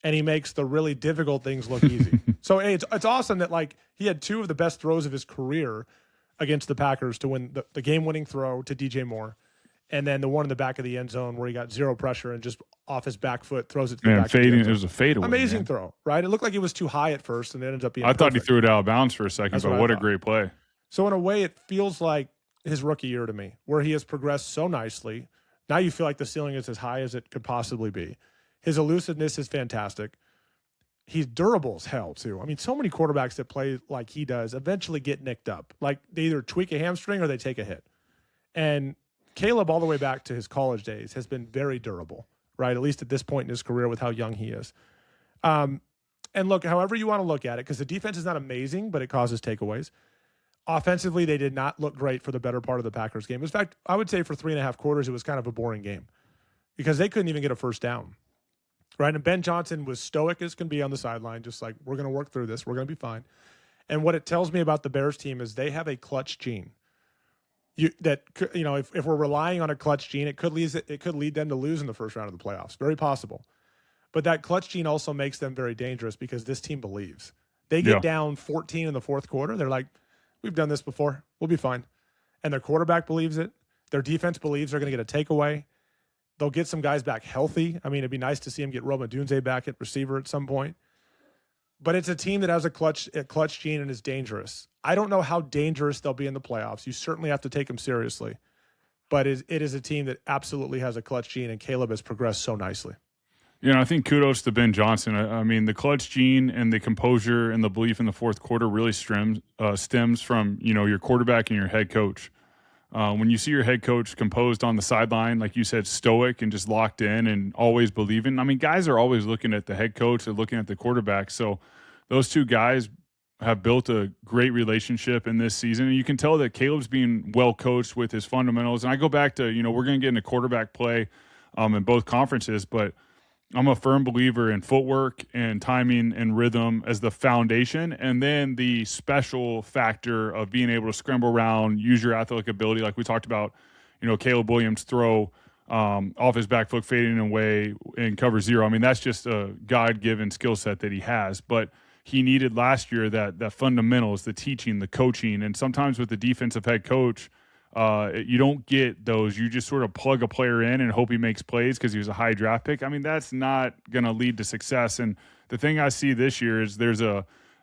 and he makes the really difficult things look easy. So hey, it's awesome that like he had two of the best throws of his career against the Packers to win the game-winning throw to DJ Moore, and then the one in the back of the end zone where he got zero pressure and just off his back foot throws it to the back of the end zone. It was a fadeaway. Amazing throw, right? It looked like it was too high at first, and it ended up being I thought perfect. he threw it out of bounds for a second, but what a great play. So in a way, it feels like his rookie year to me, where he has progressed so nicely. Now you feel like the ceiling is as high as it could possibly be. His elusiveness is fantastic. He's durable as hell, too. I mean, so many quarterbacks that play like he does eventually get nicked up. Like, they either tweak a hamstring or they take a hit. And Caleb, all the way back to his college days, has been very durable, right? At least at this point in his career with how young he is. And look, however you want to look at it, because the defense is not amazing, but it causes takeaways. Offensively, they did not look great for the better part of the Packers game. In fact, I would say for 3.5 quarters, it was kind of a boring game because they couldn't even get a first down, right? And Ben Johnson was stoic as can be on the sideline, just like, we're going to work through this. We're going to be fine. And what it tells me about the Bears team is they have a clutch gene. If we're relying on a clutch gene, it could lead them to lose in the first round of the playoffs. Very possible. But that clutch gene also makes them very dangerous because this team believes. They get down 14 in the fourth quarter. They're like, we've done this before. We'll be fine. And their quarterback believes it. Their defense believes they're going to get a takeaway. They'll get some guys back healthy. I mean, it'd be nice to see him get Roma Dunze back at receiver at some point. But it's a team that has a clutch gene and is dangerous. I don't know how dangerous they'll be in the playoffs. You certainly have to take them seriously. But it is a team that absolutely has a clutch gene, and Caleb has progressed so nicely. I think kudos to Ben Johnson. I mean, the clutch gene and the composure and the belief in the fourth quarter really stems from, your quarterback and your head coach. When you see your head coach composed on the sideline, like you said, stoic and just locked in and always believing. I mean, guys are always looking at the head coach or looking at the quarterback. So those two guys have built a great relationship in this season. And you can tell that Caleb's being well coached with his fundamentals. And I go back to, we're going to get into quarterback play in both conferences, but I'm a firm believer in footwork and timing and rhythm as the foundation, and then the special factor of being able to scramble around, use your athletic ability, like we talked about. Caleb Williams throw off his back foot, fading away in cover zero. I mean, that's just a God-given skill set that he has. But he needed last year that fundamentals, the teaching, the coaching, and sometimes with the defensive head coach, you don't get those. You just sort of plug a player in and hope he makes plays because he was a high draft pick. I mean, that's not going to lead to success. And the thing I see this year is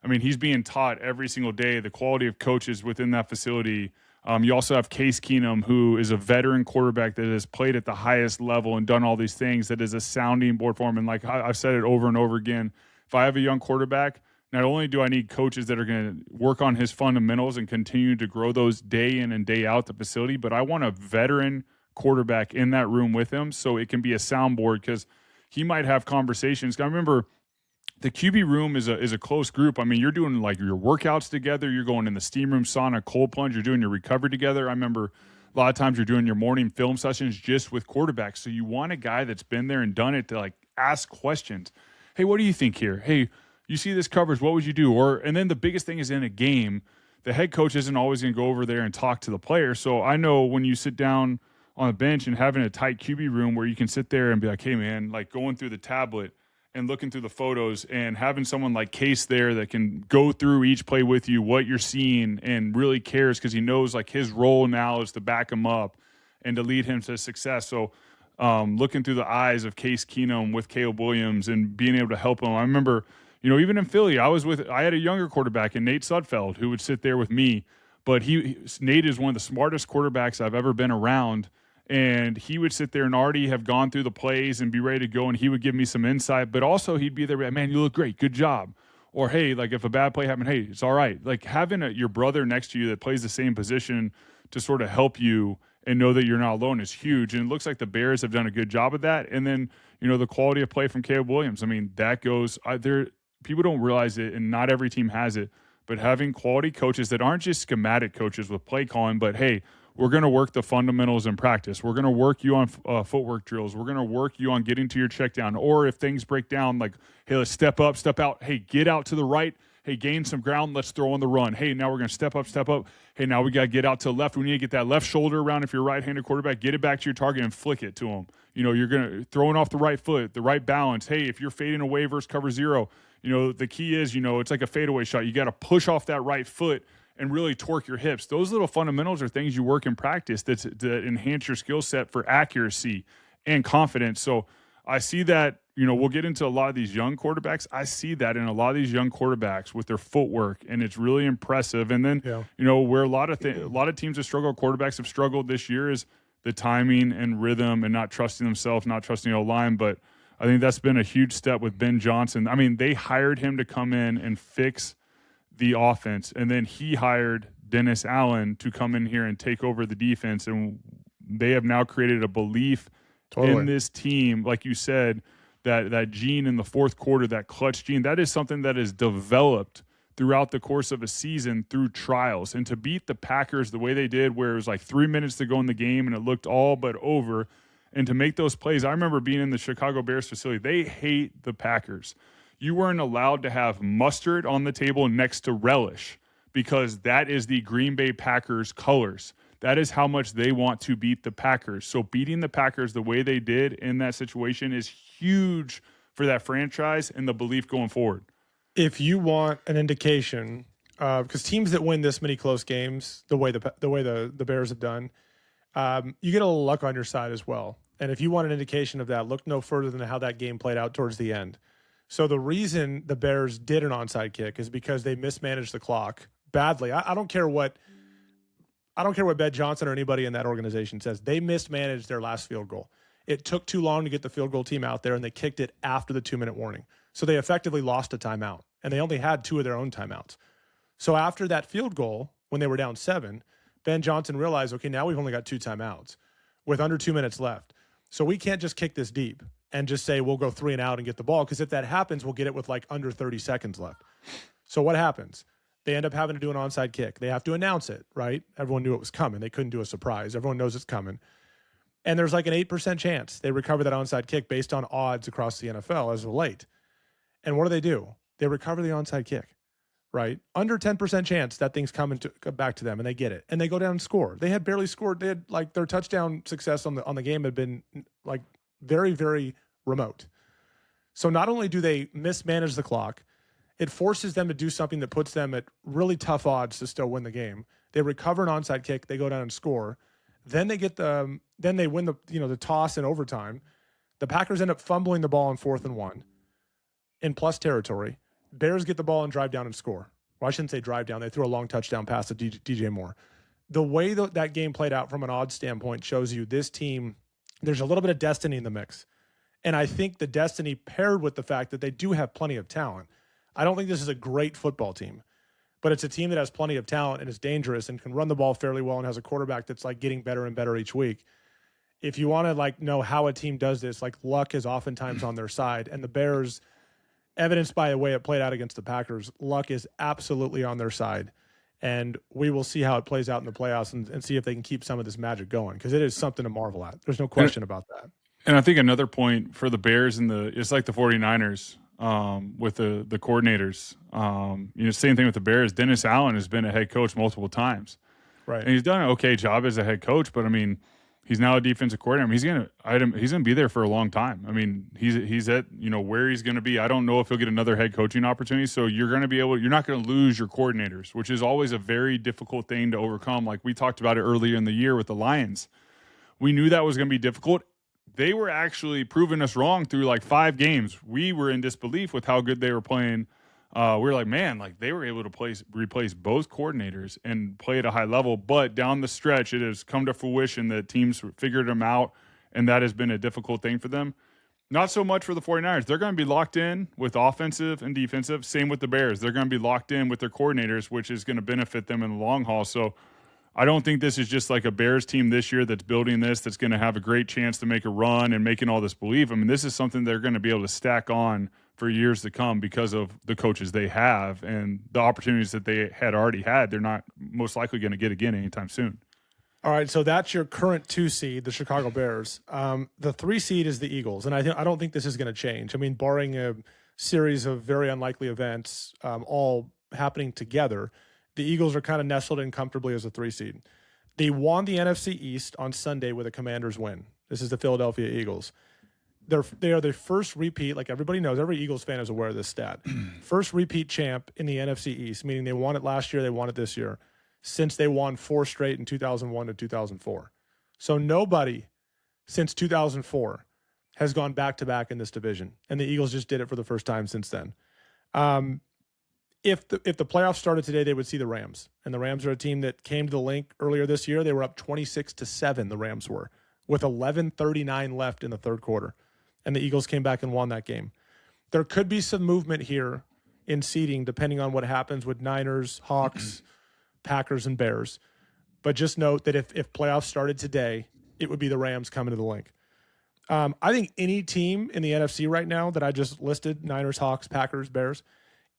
he's being taught every single day the quality of coaches within that facility. You also have Case Keenum, who is a veteran quarterback that has played at the highest level and done all these things, that is a sounding board for him. And like I've said it over and over again, if I have a young quarterback, not only do I need coaches that are going to work on his fundamentals and continue to grow those day in and day out the facility, but I want a veteran quarterback in that room with him so it can be a soundboard, because he might have conversations. I remember the QB room is a close group. I mean, you're doing like your workouts together. You're going in the steam room, sauna, cold plunge. You're doing your recovery together. I remember a lot of times you're doing your morning film sessions just with quarterbacks. So you want a guy that's been there and done it to like ask questions. Hey, what do you think here? Hey, you see this coverage, what would you do? And then the biggest thing is in a game, the head coach isn't always going to go over there and talk to the player. So I know when you sit down on a bench and having a tight QB room where you can sit there and be like, hey, man, like going through the tablet and looking through the photos and having someone like Case there that can go through each play with you, what you're seeing, and really cares because he knows like his role now is to back him up and to lead him to success. So looking through the eyes of Case Keenum with Caleb Williams and being able to help him. I remember – even in Philly, I had a younger quarterback in Nate Sudfeld who would sit there with me, but Nate is one of the smartest quarterbacks I've ever been around, and he would sit there and already have gone through the plays and be ready to go, and he would give me some insight, but also he'd be there, man, you look great, good job. Or, hey, like if a bad play happened, hey, it's all right. Like having your brother next to you that plays the same position to sort of help you and know that you're not alone is huge, and it looks like the Bears have done a good job of that. And then, the quality of play from Caleb Williams, I mean, that goes there. People don't realize it, and not every team has it, but having quality coaches that aren't just schematic coaches with play calling, but, hey, we're going to work the fundamentals in practice. We're going to work you on footwork drills. We're going to work you on getting to your check down. Or if things break down, like, hey, let's step up, step out. Hey, get out to the right. Hey, gain some ground. Let's throw on the run. Hey, now we're going to step up, step up. Hey, now we got to get out to the left. We need to get that left shoulder around if you're a right-handed quarterback. Get it back to your target and flick it to them. You're going to throwing off the right foot, the right balance. Hey, if you're fading away versus cover zero, the key is, it's like a fadeaway shot. You got to push off that right foot and really torque your hips. Those little fundamentals are things you work in practice that enhance your skill set for accuracy and confidence. So I see that, we'll get into a lot of these young quarterbacks. I see that in a lot of these young quarterbacks with their footwork, and it's really impressive. And then, where a lot of teams have struggled, quarterbacks have struggled this year is the timing and rhythm and not trusting themselves, not trusting the line. But I think that's been a huge step with Ben Johnson. I mean, they hired him to come in and fix the offense, and then he hired Dennis Allen to come in here and take over the defense, and they have now created a belief in this team, like you said, that gene in the fourth quarter, that clutch gene, that is something that is developed throughout the course of a season through trials. And to beat the Packers the way they did, where it was like 3 minutes to go in the game and it looked all but over, and to make those plays, I remember being in the Chicago Bears facility. They hate the Packers. You weren't allowed to have mustard on the table next to relish because that is the Green Bay Packers colors. That is how much they want to beat the Packers. So beating the Packers the way they did in that situation is huge for that franchise and the belief going forward. If you want an indication, because teams that win this many close games, the way the Bears have done, you get a little luck on your side as well. And if you want an indication of that, look no further than how that game played out towards the end. So the reason the Bears did an onside kick is because they mismanaged the clock badly. I don't care what Ben Johnson or anybody in that organization says. They mismanaged their last field goal. It took too long to get the field goal team out there, and they kicked it after the 2-minute warning. So they effectively lost a timeout, and they only had 2 of their own timeouts. So after that field goal, when they were down 7, Ben Johnson realized, okay, now we've only got 2 timeouts with under 2 minutes left. So we can't just kick this deep and just say we'll go 3 and out and get the ball, because if that happens, we'll get it with like under 30 seconds left. So what happens? They end up having to do an onside kick. They have to announce it, right? Everyone knew it was coming. They couldn't do a surprise. Everyone knows it's coming. And there's like an 8% chance they recover that onside kick based on odds across the NFL as of late. And what do? They recover the onside kick, right? Under 10% chance that thing's coming back to them, and they get it. And they go down and score. They had barely scored. They had like their touchdown success on the game had been like very, very remote. So not only do they mismanage the clock, it forces them to do something that puts them at really tough odds to still win the game. They recover an onside kick, they go down and score. Then they win the toss in overtime. The Packers end up fumbling the ball on 4th and 1 in plus territory. Bears get the ball and drive down and score. Well, I shouldn't say drive down. They threw a long touchdown pass to DJ Moore. The way that game played out from an odds standpoint shows you this team, there's a little bit of destiny in the mix. And I think the destiny paired with the fact that they do have plenty of talent. I don't think this is a great football team, but it's a team that has plenty of talent and is dangerous and can run the ball fairly well and has a quarterback that's like getting better and better each week. If you want to like know how a team does this, like luck is oftentimes on their side, and the Bears, evidenced by the way it played out against the Packers, luck is absolutely on their side. And we will see how it plays out in the playoffs and see if they can keep some of this magic going, because it is something to marvel at. There's no question about that. And I think another point for the Bears it's like the 49ers with the coordinators. Same thing with the Bears. Dennis Allen has been a head coach multiple times. Right. And he's done an okay job as a head coach, but I mean, he's now a defensive coordinator. I mean, he's gonna be there for a long time. I mean, he's at where he's gonna be. I don't know if he'll get another head coaching opportunity. So you're not gonna lose your coordinators, which is always a very difficult thing to overcome. Like we talked about it earlier in the year with the Lions. We knew that was gonna be difficult. They were actually proving us wrong through like 5 games. We were in disbelief with how good they were playing. We were like, man, like they were able to replace both coordinators and play at a high level. But down the stretch, it has come to fruition that teams figured them out, and that has been a difficult thing for them. Not so much for the 49ers. They're going to be locked in with offensive and defensive. Same with the Bears. They're going to be locked in with their coordinators, which is going to benefit them in the long haul. So I don't think this is just like a Bears team this year that's building that's going to have a great chance to make a run and making all this believe. I mean, this is something they're going to be able to stack on for years to come because of the coaches they have and the opportunities that they had already had. They're not most likely going to get again anytime soon. All right, so that's your current 2 seed, the Chicago Bears. The 3 seed is the Eagles, and I don't think this is going to change. I mean, barring a series of very unlikely events all happening together, the Eagles are kind of nestled in comfortably as a 3 seed. They won the NFC East on Sunday with a Commanders win. This is the Philadelphia Eagles. They are the first repeat, like everybody knows, every Eagles fan is aware of this stat. First repeat champ in the NFC East, meaning they won it last year, they won it this year, since they won 4 straight in 2001 to 2004. So nobody since 2004 has gone back-to-back in this division, and the Eagles just did it for the first time since then. If the playoffs started today, they would see the Rams, and the Rams are a team that came to the Link earlier this year. They were up 26-7, the Rams were, with 11:39 left in the third quarter, and the Eagles came back and won that game. There could be some movement here in seeding depending on what happens with Niners, Hawks, Packers, and Bears. But just note that if playoffs started today, it would be the Rams coming to the Link. I think any team in the NFC right now that I just listed, Niners, Hawks, Packers, Bears,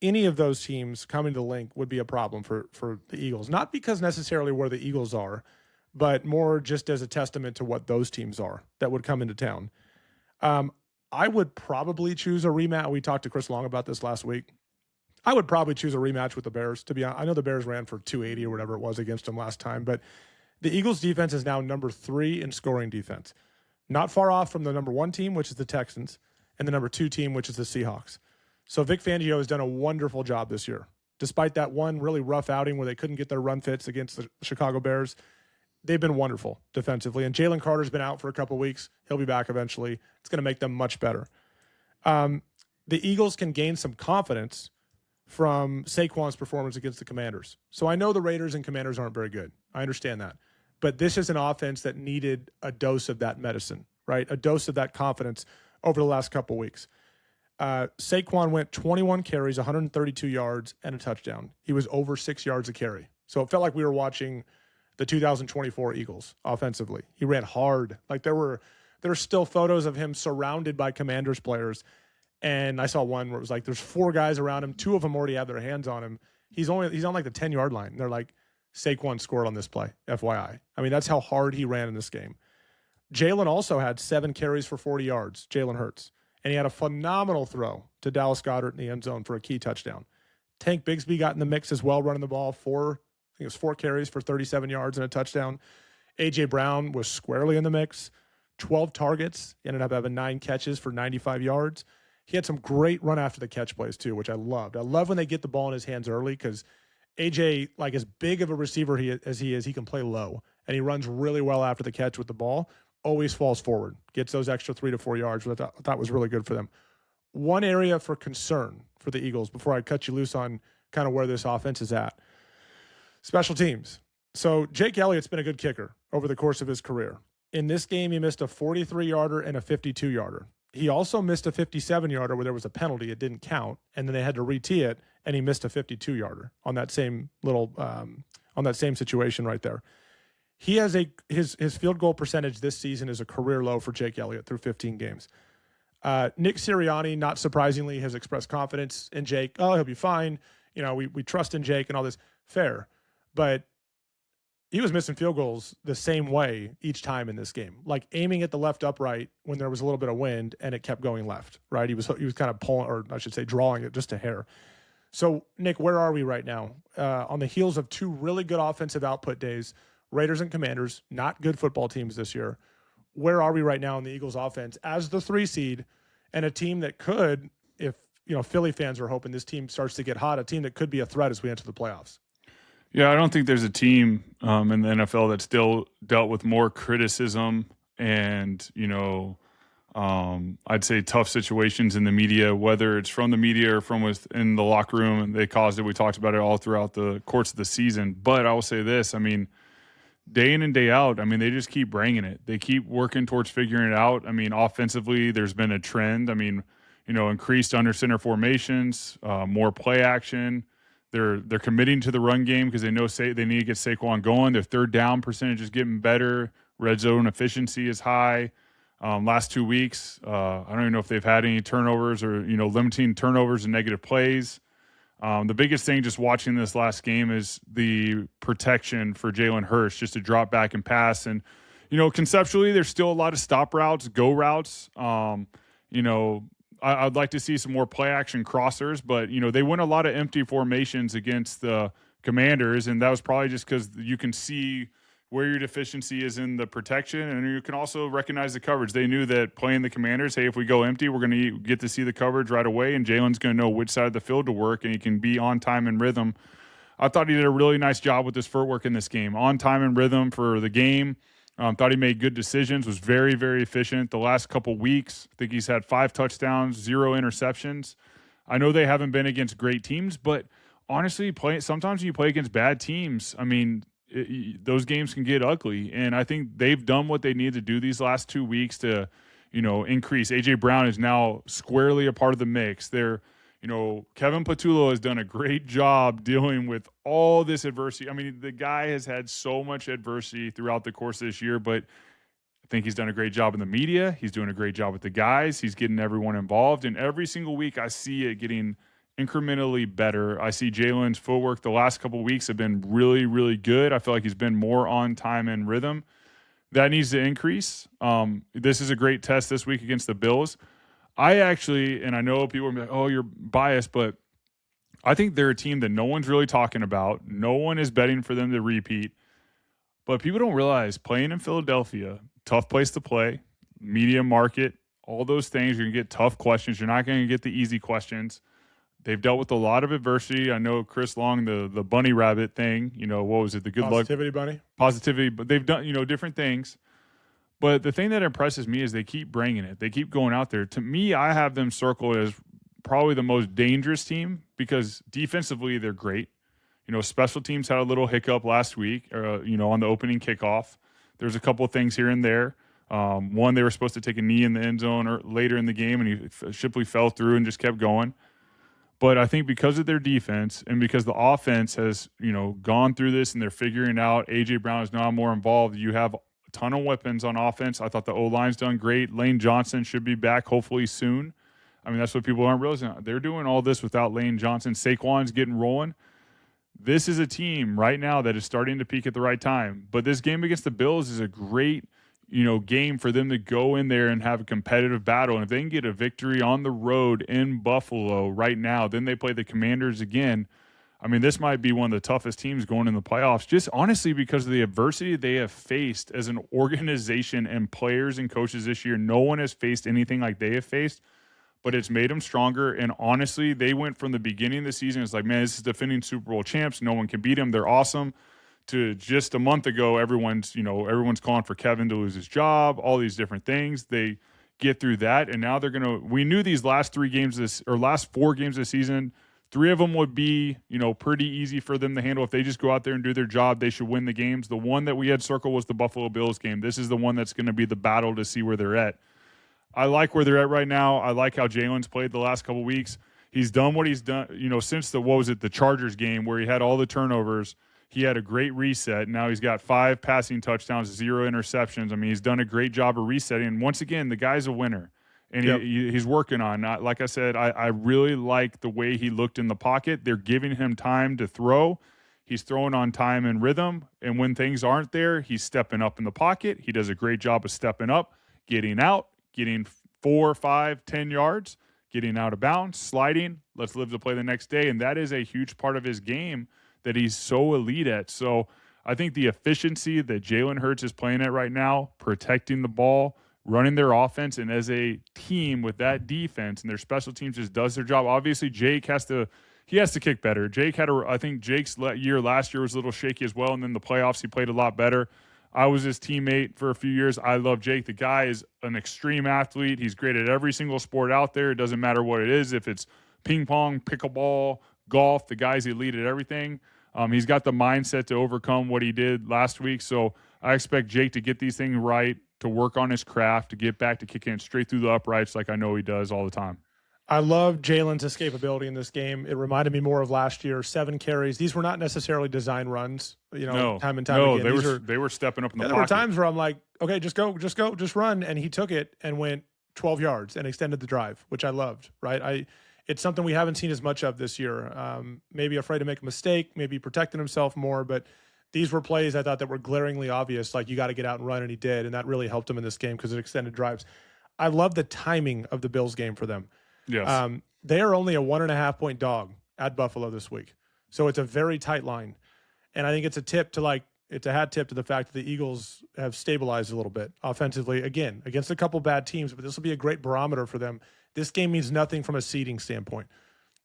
any of those teams coming to the Link would be a problem for the Eagles. Not because necessarily where the Eagles are, but more just as a testament to what those teams are that would come into town. I would probably choose a rematch. We talked to Chris Long about this last week. I would probably choose a rematch with the Bears, to be honest. I know the Bears ran for 280 or whatever it was against them last time, but the Eagles defense is now number 3 in scoring defense. Not far off from the number 1 team, which is the Texans, and the number 2 team, which is the Seahawks. So Vic Fangio has done a wonderful job this year. Despite that one really rough outing where they couldn't get their run fits against the Chicago Bears, they've been wonderful defensively. And Jalen Carter's been out for a couple weeks. He'll be back eventually. It's going to make them much better. The Eagles can gain some confidence from Saquon's performance against the Commanders. So I know the Raiders and Commanders aren't very good. I understand that. But this is an offense that needed a dose of that medicine, right? A dose of that confidence over the last couple weeks. Saquon went 21 carries, 132 yards, and a touchdown. He was over 6 yards a carry. So it felt like we were watching the 2024 Eagles offensively. He ran hard. Like there were still photos of him surrounded by Commanders players. And I saw one where it was like there's 4 guys around him. 2 of them already have their hands on him. He's on like the 10-yard line. They're like, Saquon scored on this play, FYI. I mean, that's how hard he ran in this game. Jalen also had 7 carries for 40 yards, Jalen Hurts. And he had a phenomenal throw to Dallas Goedert in the end zone for a key touchdown. Tank Bigsby got in the mix as well, running the ball. 4 carries for 37 yards and a touchdown. A.J. Brown was squarely in the mix. 12 targets. He ended up having 9 catches for 95 yards. He had some great run after the catch plays too, which I loved. I love when they get the ball in his hands early because AJ, like as big of a receiver as he is, he can play low. And he runs really well after the catch with the ball. Always falls forward. Gets those extra 3 to 4 yards, which I thought was really good for them. One area for concern for the Eagles, before I cut you loose on kind of where this offense is at. Special teams. So Jake Elliott's been a good kicker over the course of his career. In this game, he missed a 43-yarder and a 52-yarder. He also missed a 57-yarder where there was a penalty. It didn't count, and then they had to re-tee it, and he missed a 52-yarder on that same situation right there. He has his field goal percentage this season is a career low for Jake Elliott through 15 games. Nick Sirianni, not surprisingly, has expressed confidence in Jake. Oh, he'll be fine. You know, we trust in Jake and all this. Fair, but he was missing field goals the same way each time in this game, like aiming at the left upright when there was a little bit of wind and it kept going left, right? He was kind of pulling, or I should say drawing it just a hair. So, Nick, where are we right now? On the heels of 2 really good offensive output days, Raiders and Commanders, not good football teams this year. Where are we right now in the Eagles offense as the 3 seed and a team that could, if Philly fans are hoping this team starts to get hot, a team that could be a threat as we enter the playoffs? Yeah, I don't think there's a team in the NFL that's still dealt with more criticism and, I'd say tough situations in the media, whether it's from the media or from within the locker room, and they caused it. We talked about it all throughout the course of the season. But I will say this, day in and day out, they just keep bringing it. They keep working towards figuring it out. Offensively, there's been a trend. Increased under center formations, more play action. They're committing to the run game because they know they need to get Saquon going. Their third down percentage is getting better. Red zone efficiency is high. Last 2 weeks, I don't even know if they've had any turnovers or limiting turnovers and negative plays. The biggest thing just watching this last game is the protection for Jalen Hurts, just to drop back and pass. And, conceptually, there's still a lot of stop routes, go routes. I'd like to see some more play action crossers, but, they win a lot of empty formations against the Commanders, and that was probably just because you can see where your deficiency is in the protection, and you can also recognize the coverage. They knew that playing the Commanders, hey, if we go empty, we're going to get to see the coverage right away, and Jalen's going to know which side of the field to work, and he can be on time and rhythm. I thought he did a really nice job with his footwork in this game. On time and rhythm for the game. Thought he made good decisions, was very, very efficient. The last couple weeks, I think he's had 5 touchdowns, 0 interceptions. I know they haven't been against great teams, but honestly, sometimes when you play against bad teams, I mean, those games can get ugly, and I think they've done what they need to do these last 2 weeks to, increase. A.J. Brown is now squarely a part of the mix. Kevin Patullo has done a great job dealing with all this adversity. I mean, the guy has had so much adversity throughout the course of this year, but I think he's done a great job in the media. He's doing a great job with the guys. He's getting everyone involved, and every single week I see it getting incrementally better. I see Jalen's footwork the last couple of weeks have been really, really good. I feel like he's been more on time and rhythm. That needs to increase. This is a great test this week against the Bills. I actually, and I know people are like, oh, you're biased, but I think they're a team that no one's really talking about. No one is betting for them to repeat. But people don't realize playing in Philadelphia, tough place to play, media market, all those things. You're going to get tough questions. You're not going to get the easy questions. They've dealt with a lot of adversity. I know Chris Long, the bunny rabbit thing, what was it? The good Positivity bunny? Positivity. But they've done, different things. But the thing that impresses me is they keep bringing it. They keep going out there. To me, I have them circled as probably the most dangerous team because defensively they're great. Special teams had a little hiccup last week, on the opening kickoff. There's a couple of things here and there. One, they were supposed to take a knee in the end zone or later in the game, and Shipley fell through and just kept going. But I think because of their defense and because the offense has, gone through this and they're figuring out A.J. Brown is now more involved, you have a ton of weapons on offense. I thought the O-line's done great. Lane Johnson should be back hopefully soon. I mean, that's what people aren't realizing. They're doing all this without Lane Johnson. Saquon's getting rolling. This is a team right now that is starting to peak at the right time. But this game against the Bills is a great game for them to go in there and have a competitive battle. And if they can get a victory on the road in Buffalo right now, then they play the Commanders again. I mean, this might be one of the toughest teams going in the playoffs, just honestly because of the adversity they have faced as an organization and players and coaches this year. No one has faced anything like they have faced, but it's made them stronger. And honestly, they went from the beginning of the season, it's like, man, this is defending Super Bowl champs. No one can beat them. They're awesome. To just a month ago, everyone's calling for Kevin to lose his job, all these different things. They get through that, and now we knew these last 4 games of the season, 3 of them would be, pretty easy for them to handle. If they just go out there and do their job, they should win the games. The one that we had circled was the Buffalo Bills game. This is the one that's going to be the battle to see where they're at. I like where they're at right now. I like how Jalen's played the last couple weeks. He's done what he's done, since the Chargers game where he had all the turnovers. He had a great reset. Now he's got 5 passing touchdowns, 0 interceptions. I mean, he's done a great job of resetting. And once again, the guy's a winner. And he's working on. Like I said, I really like the way he looked in the pocket. They're giving him time to throw. He's throwing on time and rhythm. And when things aren't there, he's stepping up in the pocket. He does a great job of stepping up, getting out, getting 4, 5, 10 yards, getting out of bounds, sliding. Let's live to play the next day. And that is a huge part of his game that he's so elite at. So I think the efficiency that Jalen Hurts is playing at right now, protecting the ball, running their offense, and as a team with that defense and their special teams just does their job. Obviously, Jake has to kick better. I think Jake's year last year was a little shaky as well, and then the playoffs he played a lot better. I was his teammate for a few years. I love Jake. The guy is an extreme athlete. He's great at every single sport out there. It doesn't matter what it is. If it's ping pong, pickleball, golf, the guy's elite at everything. He's got the mindset to overcome what he did last week. So I expect Jake to get these things right, to work on his craft, to get back to kicking it straight through the uprights like I know he does all the time. I love Jalen's escapability in this game. It reminded me more of last year. 7 carries. These were not necessarily design runs, time and time again. No, they were stepping up in the pocket. There were times where I'm like, okay, just go, just run. And he took it and went 12 yards and extended the drive, which I loved, right? It's something we haven't seen as much of this year. Maybe afraid to make a mistake, maybe protecting himself more, but these were plays I thought that were glaringly obvious, like you got to get out and run, and he did, and that really helped him in this game because it extended drives. I love the timing of the Bills game for them. Yes. They are only a 1.5-point dog at Buffalo this week, so it's a very tight line, and I think it's a hat tip to the fact that the Eagles have stabilized a little bit offensively, again, against a couple bad teams, but this will be a great barometer for them. This game means nothing from a seeding standpoint.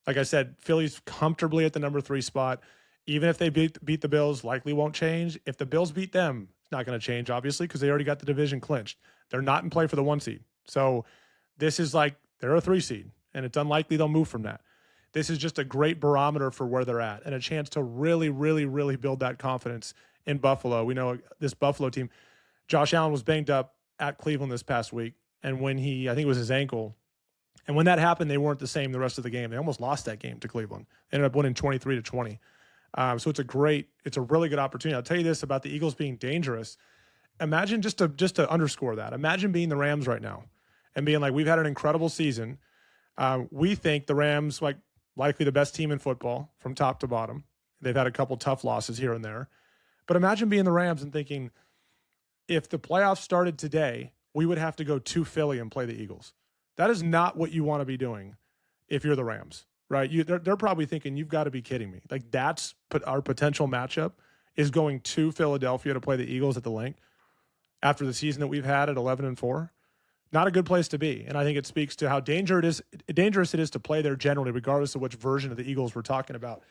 Like I said, Philly's comfortably at the number 3 spot. Even if they beat the Bills, likely won't change. If the Bills beat them, it's not going to change, obviously, because they already got the division clinched. They're not in play for the 1 seed. So this is like they're a 3 seed, and it's unlikely they'll move from that. This is just a great barometer for where they're at and a chance to really, really, really build that confidence in Buffalo. We know this Buffalo team, Josh Allen was banged up at Cleveland this past week, and when I think it was his ankle, and when that happened, they weren't the same the rest of the game. They almost lost that game to Cleveland. They ended up winning 23-20. So it's a really good opportunity. I'll tell you this about the Eagles being dangerous. Imagine just to underscore that. Imagine being the Rams right now and being like, we've had an incredible season. We think the Rams likely the best team in football from top to bottom. They've had a couple tough losses here and there, but imagine being the Rams and thinking, if the playoffs started today, we would have to go to Philly and play the Eagles. That is not what you want to be doing if you're the Rams, right? They're probably thinking, you've got to be kidding me. Like, that's our potential matchup is going to Philadelphia to play the Eagles at the Link after the season that we've had at 11-4. Not a good place to be. And I think it speaks to how dangerous it is to play there generally, regardless of which version of the Eagles we're talking about.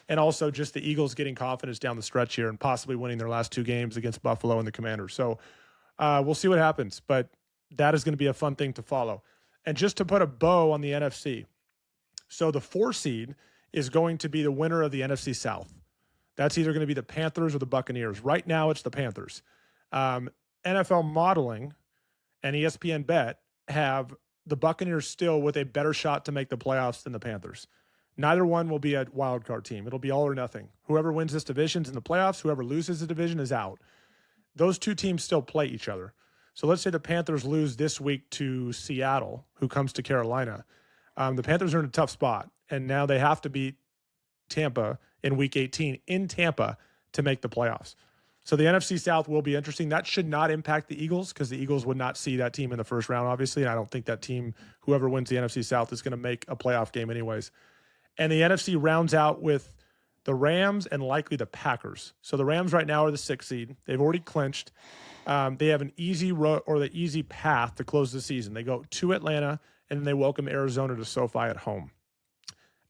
And also just the Eagles getting confidence down the stretch here and possibly winning their last 2 games against Buffalo and the Commanders. So we'll see what happens, but that is going to be a fun thing to follow. And just to put a bow on the NFC, so the 4 seed is going to be the winner of the NFC South. That's either going to be the Panthers or the Buccaneers. Right now, it's the Panthers. NFL modeling and ESPN Bet have the Buccaneers still with a better shot to make the playoffs than the Panthers. Neither one will be a wild card team. It'll be all or nothing. Whoever wins this division's in the playoffs. Whoever loses the division is out. Those 2 teams still play each other. So let's say the Panthers lose this week to Seattle, who comes to Carolina. The Panthers are in a tough spot, and now they have to beat Tampa in Week 18 in Tampa to make the playoffs. So the NFC South will be interesting. That should not impact the Eagles because the Eagles would not see that team in the first round, obviously, and I don't think that team, whoever wins the NFC South, is going to make a playoff game anyways. And the NFC rounds out with the Rams and likely the Packers. So the Rams right now are the 6th seed. They've already clinched. They have an the easy path to close the season. They go to Atlanta, and then they welcome Arizona to SoFi at home.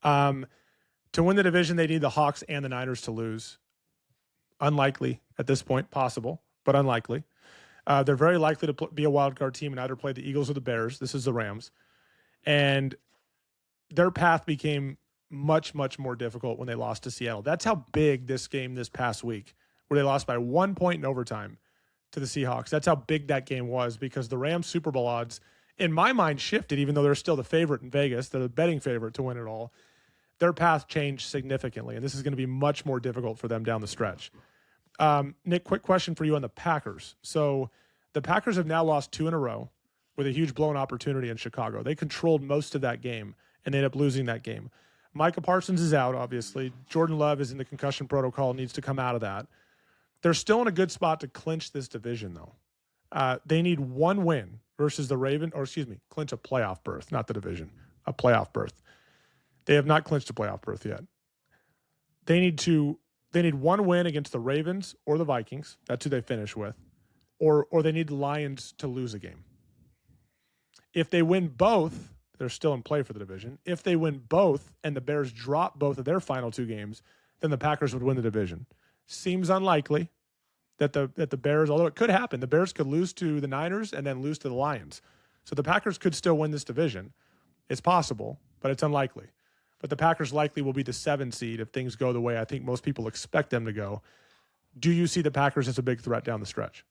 To win the division, they need the Hawks and the Niners to lose. Unlikely at this point, possible, but unlikely. They're very likely to be a wild card team and either play the Eagles or the Bears. This is the Rams. And their path became much, much more difficult when they lost to Seattle. That's how big this game this past week, where they lost by 1 point in overtime to the Seahawks. That's how big that game was because the Rams Super Bowl odds, in my mind, shifted, even though they're still the favorite in Vegas. They're the betting favorite to win it all. Their path changed significantly, and this is going to be much more difficult for them down the stretch. Nick, quick question for you on the Packers. So the Packers have now lost 2 in a row with a huge blown opportunity in Chicago. They controlled most of that game, and they ended up losing that game. Micah Parsons is out, obviously. Jordan Love is in the concussion protocol, needs to come out of that. They're still in a good spot to clinch this division, though. They need 1 win versus the clinch a playoff berth, not the division, a playoff berth. They have not clinched a playoff berth yet. They need 1 win against the Ravens or the Vikings. That's who they finish with. Or they need the Lions to lose a game. If they win both, they're still in play for the division. If they win both and the Bears drop both of their final 2 games, then the Packers would win the division. Seems unlikely that the Bears, although it could happen, the Bears could lose to the Niners and then lose to the Lions. So the Packers could still win this division. It's possible, but it's unlikely. But the Packers likely will be the 7 seed if things go the way I think most people expect them to go. Do you see the Packers as a big threat down the stretch?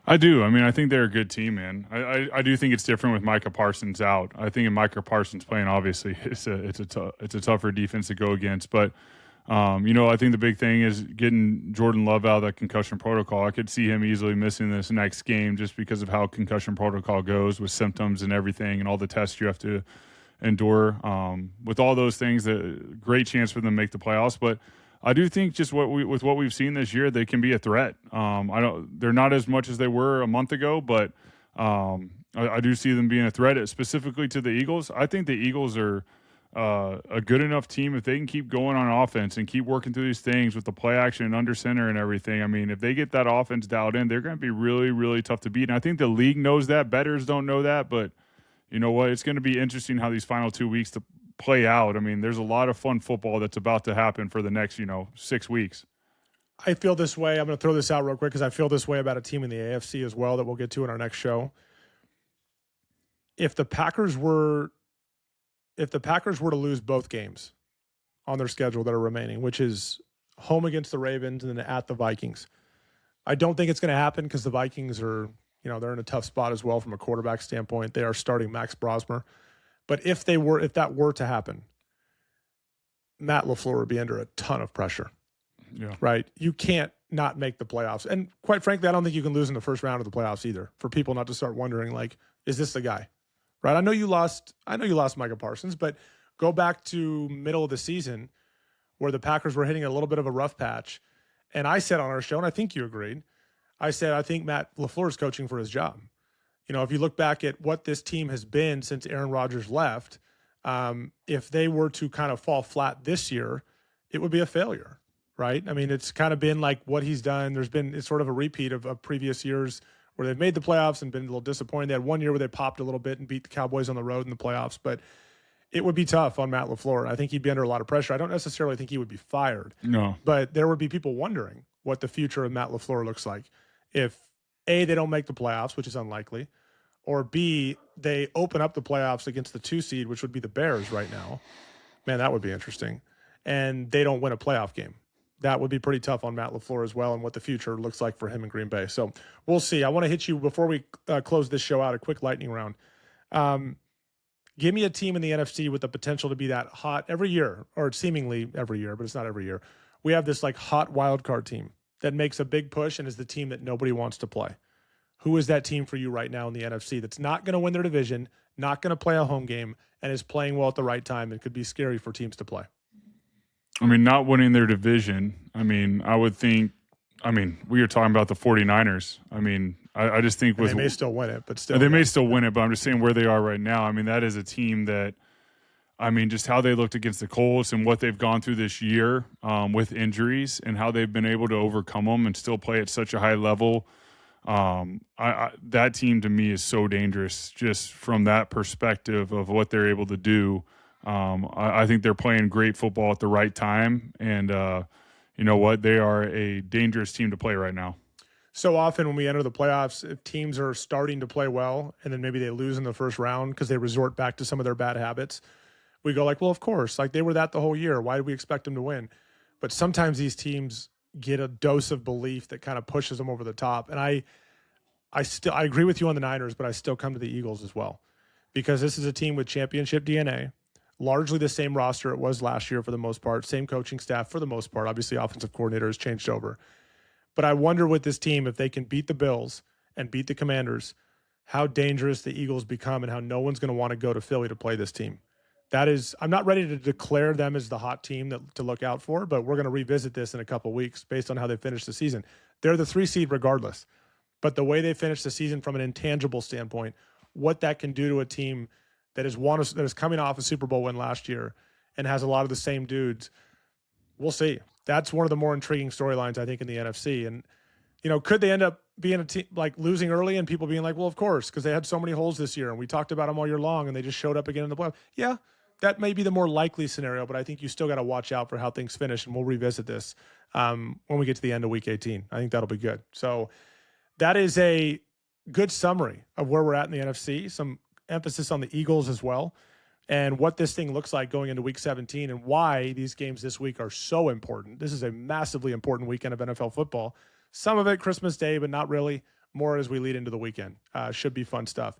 I do. I mean, I think they're a good team, man. I do think it's different with Micah Parsons out. I think if Micah Parsons playing, obviously, it's a tougher defense to go against. But I think the big thing is getting Jordan Love out of that concussion protocol. I could see him easily missing this next game just because of how concussion protocol goes with symptoms and everything and all the tests you have to endure. With all those things, a great chance for them to make the playoffs. But I do think just with what we've seen this year, they can be a threat. They're not as much as they were a month ago, but I do see them being a threat, specifically to the Eagles. I think the Eagles are a good enough team if they can keep going on offense and keep working through these things with the play action and under center and everything. I mean, if they get that offense dialed in, they're going to be really, really tough to beat. And I think the league knows that. Bettors don't know that, but you know what? It's going to be interesting how these final 2 weeks to play out. I mean, there's a lot of fun football that's about to happen for the next, 6 weeks. I feel this way. I'm going to throw this out real quick because I feel this way about a team in the AFC as well that we'll get to in our next show. If the Packers were to lose both games on their schedule that are remaining, which is home against the Ravens and then at the Vikings, I don't think it's going to happen because the Vikings are, they're in a tough spot as well from a quarterback standpoint. They are starting Max Brosmer. But if that were to happen, Matt LaFleur would be under a ton of pressure. Yeah. Right? You can't not make the playoffs. And quite frankly, I don't think you can lose in the first round of the playoffs either, for people not to start wondering, like, is this the guy? Right? I know you lost Micah Parsons, but go back to middle of the season where the Packers were hitting a little bit of a rough patch. And I said on our show, and I think you agreed, I said I think Matt LaFleur is coaching for his job. If you look back at what this team has been since Aaron Rodgers left, if they were to kind of fall flat this year, it would be a failure, right? I mean, it's kind of been like what he's done. It's sort of a repeat of previous years where they've made the playoffs and been a little disappointed. They had 1 year where they popped a little bit and beat the Cowboys on the road in the playoffs, but it would be tough on Matt LaFleur. I think he'd be under a lot of pressure. I don't necessarily think he would be fired. No. But there would be people wondering what the future of Matt LaFleur looks like if, A, they don't make the playoffs, which is unlikely, or B, they open up the playoffs against the 2 seed, which would be the Bears right now. Man, that would be interesting. And they don't win a playoff game. That would be pretty tough on Matt LaFleur as well and what the future looks like for him in Green Bay. So we'll see. I want to hit you, before we close this show out, a quick lightning round. Give me a team in the NFC with the potential to be that hot every year, or seemingly every year, but it's not every year. We have this like hot wild card team that makes a big push and is the team that nobody wants to play. Who is that team for you right now in the NFC that's not going to win their division, not going to play a home game, and is playing well at the right time and could be scary for teams to play? I mean, not winning their division. I mean, I would think, we were talking about the 49ers. I mean, I just think they may still win it, but still. They may still win it, but I'm just saying where they are right now. I mean, that is a team that, just how they looked against the Colts and what they've gone through this year with injuries and how they've been able to overcome them and still play at such a high level. That team to me is so dangerous just from that perspective of what they're able to do. I think they're playing great football at the right time, and you know what? They are a dangerous team to play right now. So often when we enter the playoffs, if teams are starting to play well and then maybe they lose in the first round because they resort back to some of their bad habits, we go like, well, of course, like they were that the whole year. Why did we expect them to win? But sometimes these teams get a dose of belief that kind of pushes them over the top. And I agree with you on the Niners, but I still come to the Eagles as well, because this is a team with championship DNA, largely the same roster it was last year for the most part, same coaching staff for the most part. Obviously, offensive coordinator has changed over. But I wonder with this team, if they can beat the Bills and beat the Commanders, how dangerous the Eagles become and how no one's going to want to go to Philly to play this team. I'm not ready to declare them as the hot team to look out for, but we're going to revisit this in a couple of weeks based on how they finished the season. They're the 3 seed regardless. But the way they finished the season from an intangible standpoint, what that can do to a team that is coming off a Super Bowl win last year and has a lot of the same dudes, we'll see. That's one of the more intriguing storylines, I think, in the NFC. And, could they end up being a team like losing early and people being like, well, of course, because they had so many holes this year and we talked about them all year long and they just showed up again in the playoffs. Yeah, that may be the more likely scenario, but I think you still got to watch out for how things finish. And we'll revisit this when we get to the end of week 18. I think that'll be good. So that is a good summary of where we're at in the NFC. Some emphasis on the Eagles as well, and what this thing looks like going into week 17 and why these games this week are so important. This is a massively important weekend of NFL football. Some of it Christmas Day, but not really. More as we lead into the weekend. Should be fun stuff.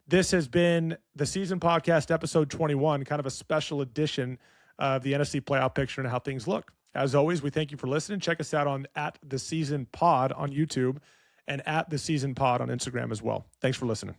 This has been the Season Podcast, episode 21, kind of a special edition of the NFC playoff picture and how things look. As always, we thank you for listening. Check us out on @TheSeasonPod on YouTube and @TheSeasonPod on Instagram as well. Thanks for listening.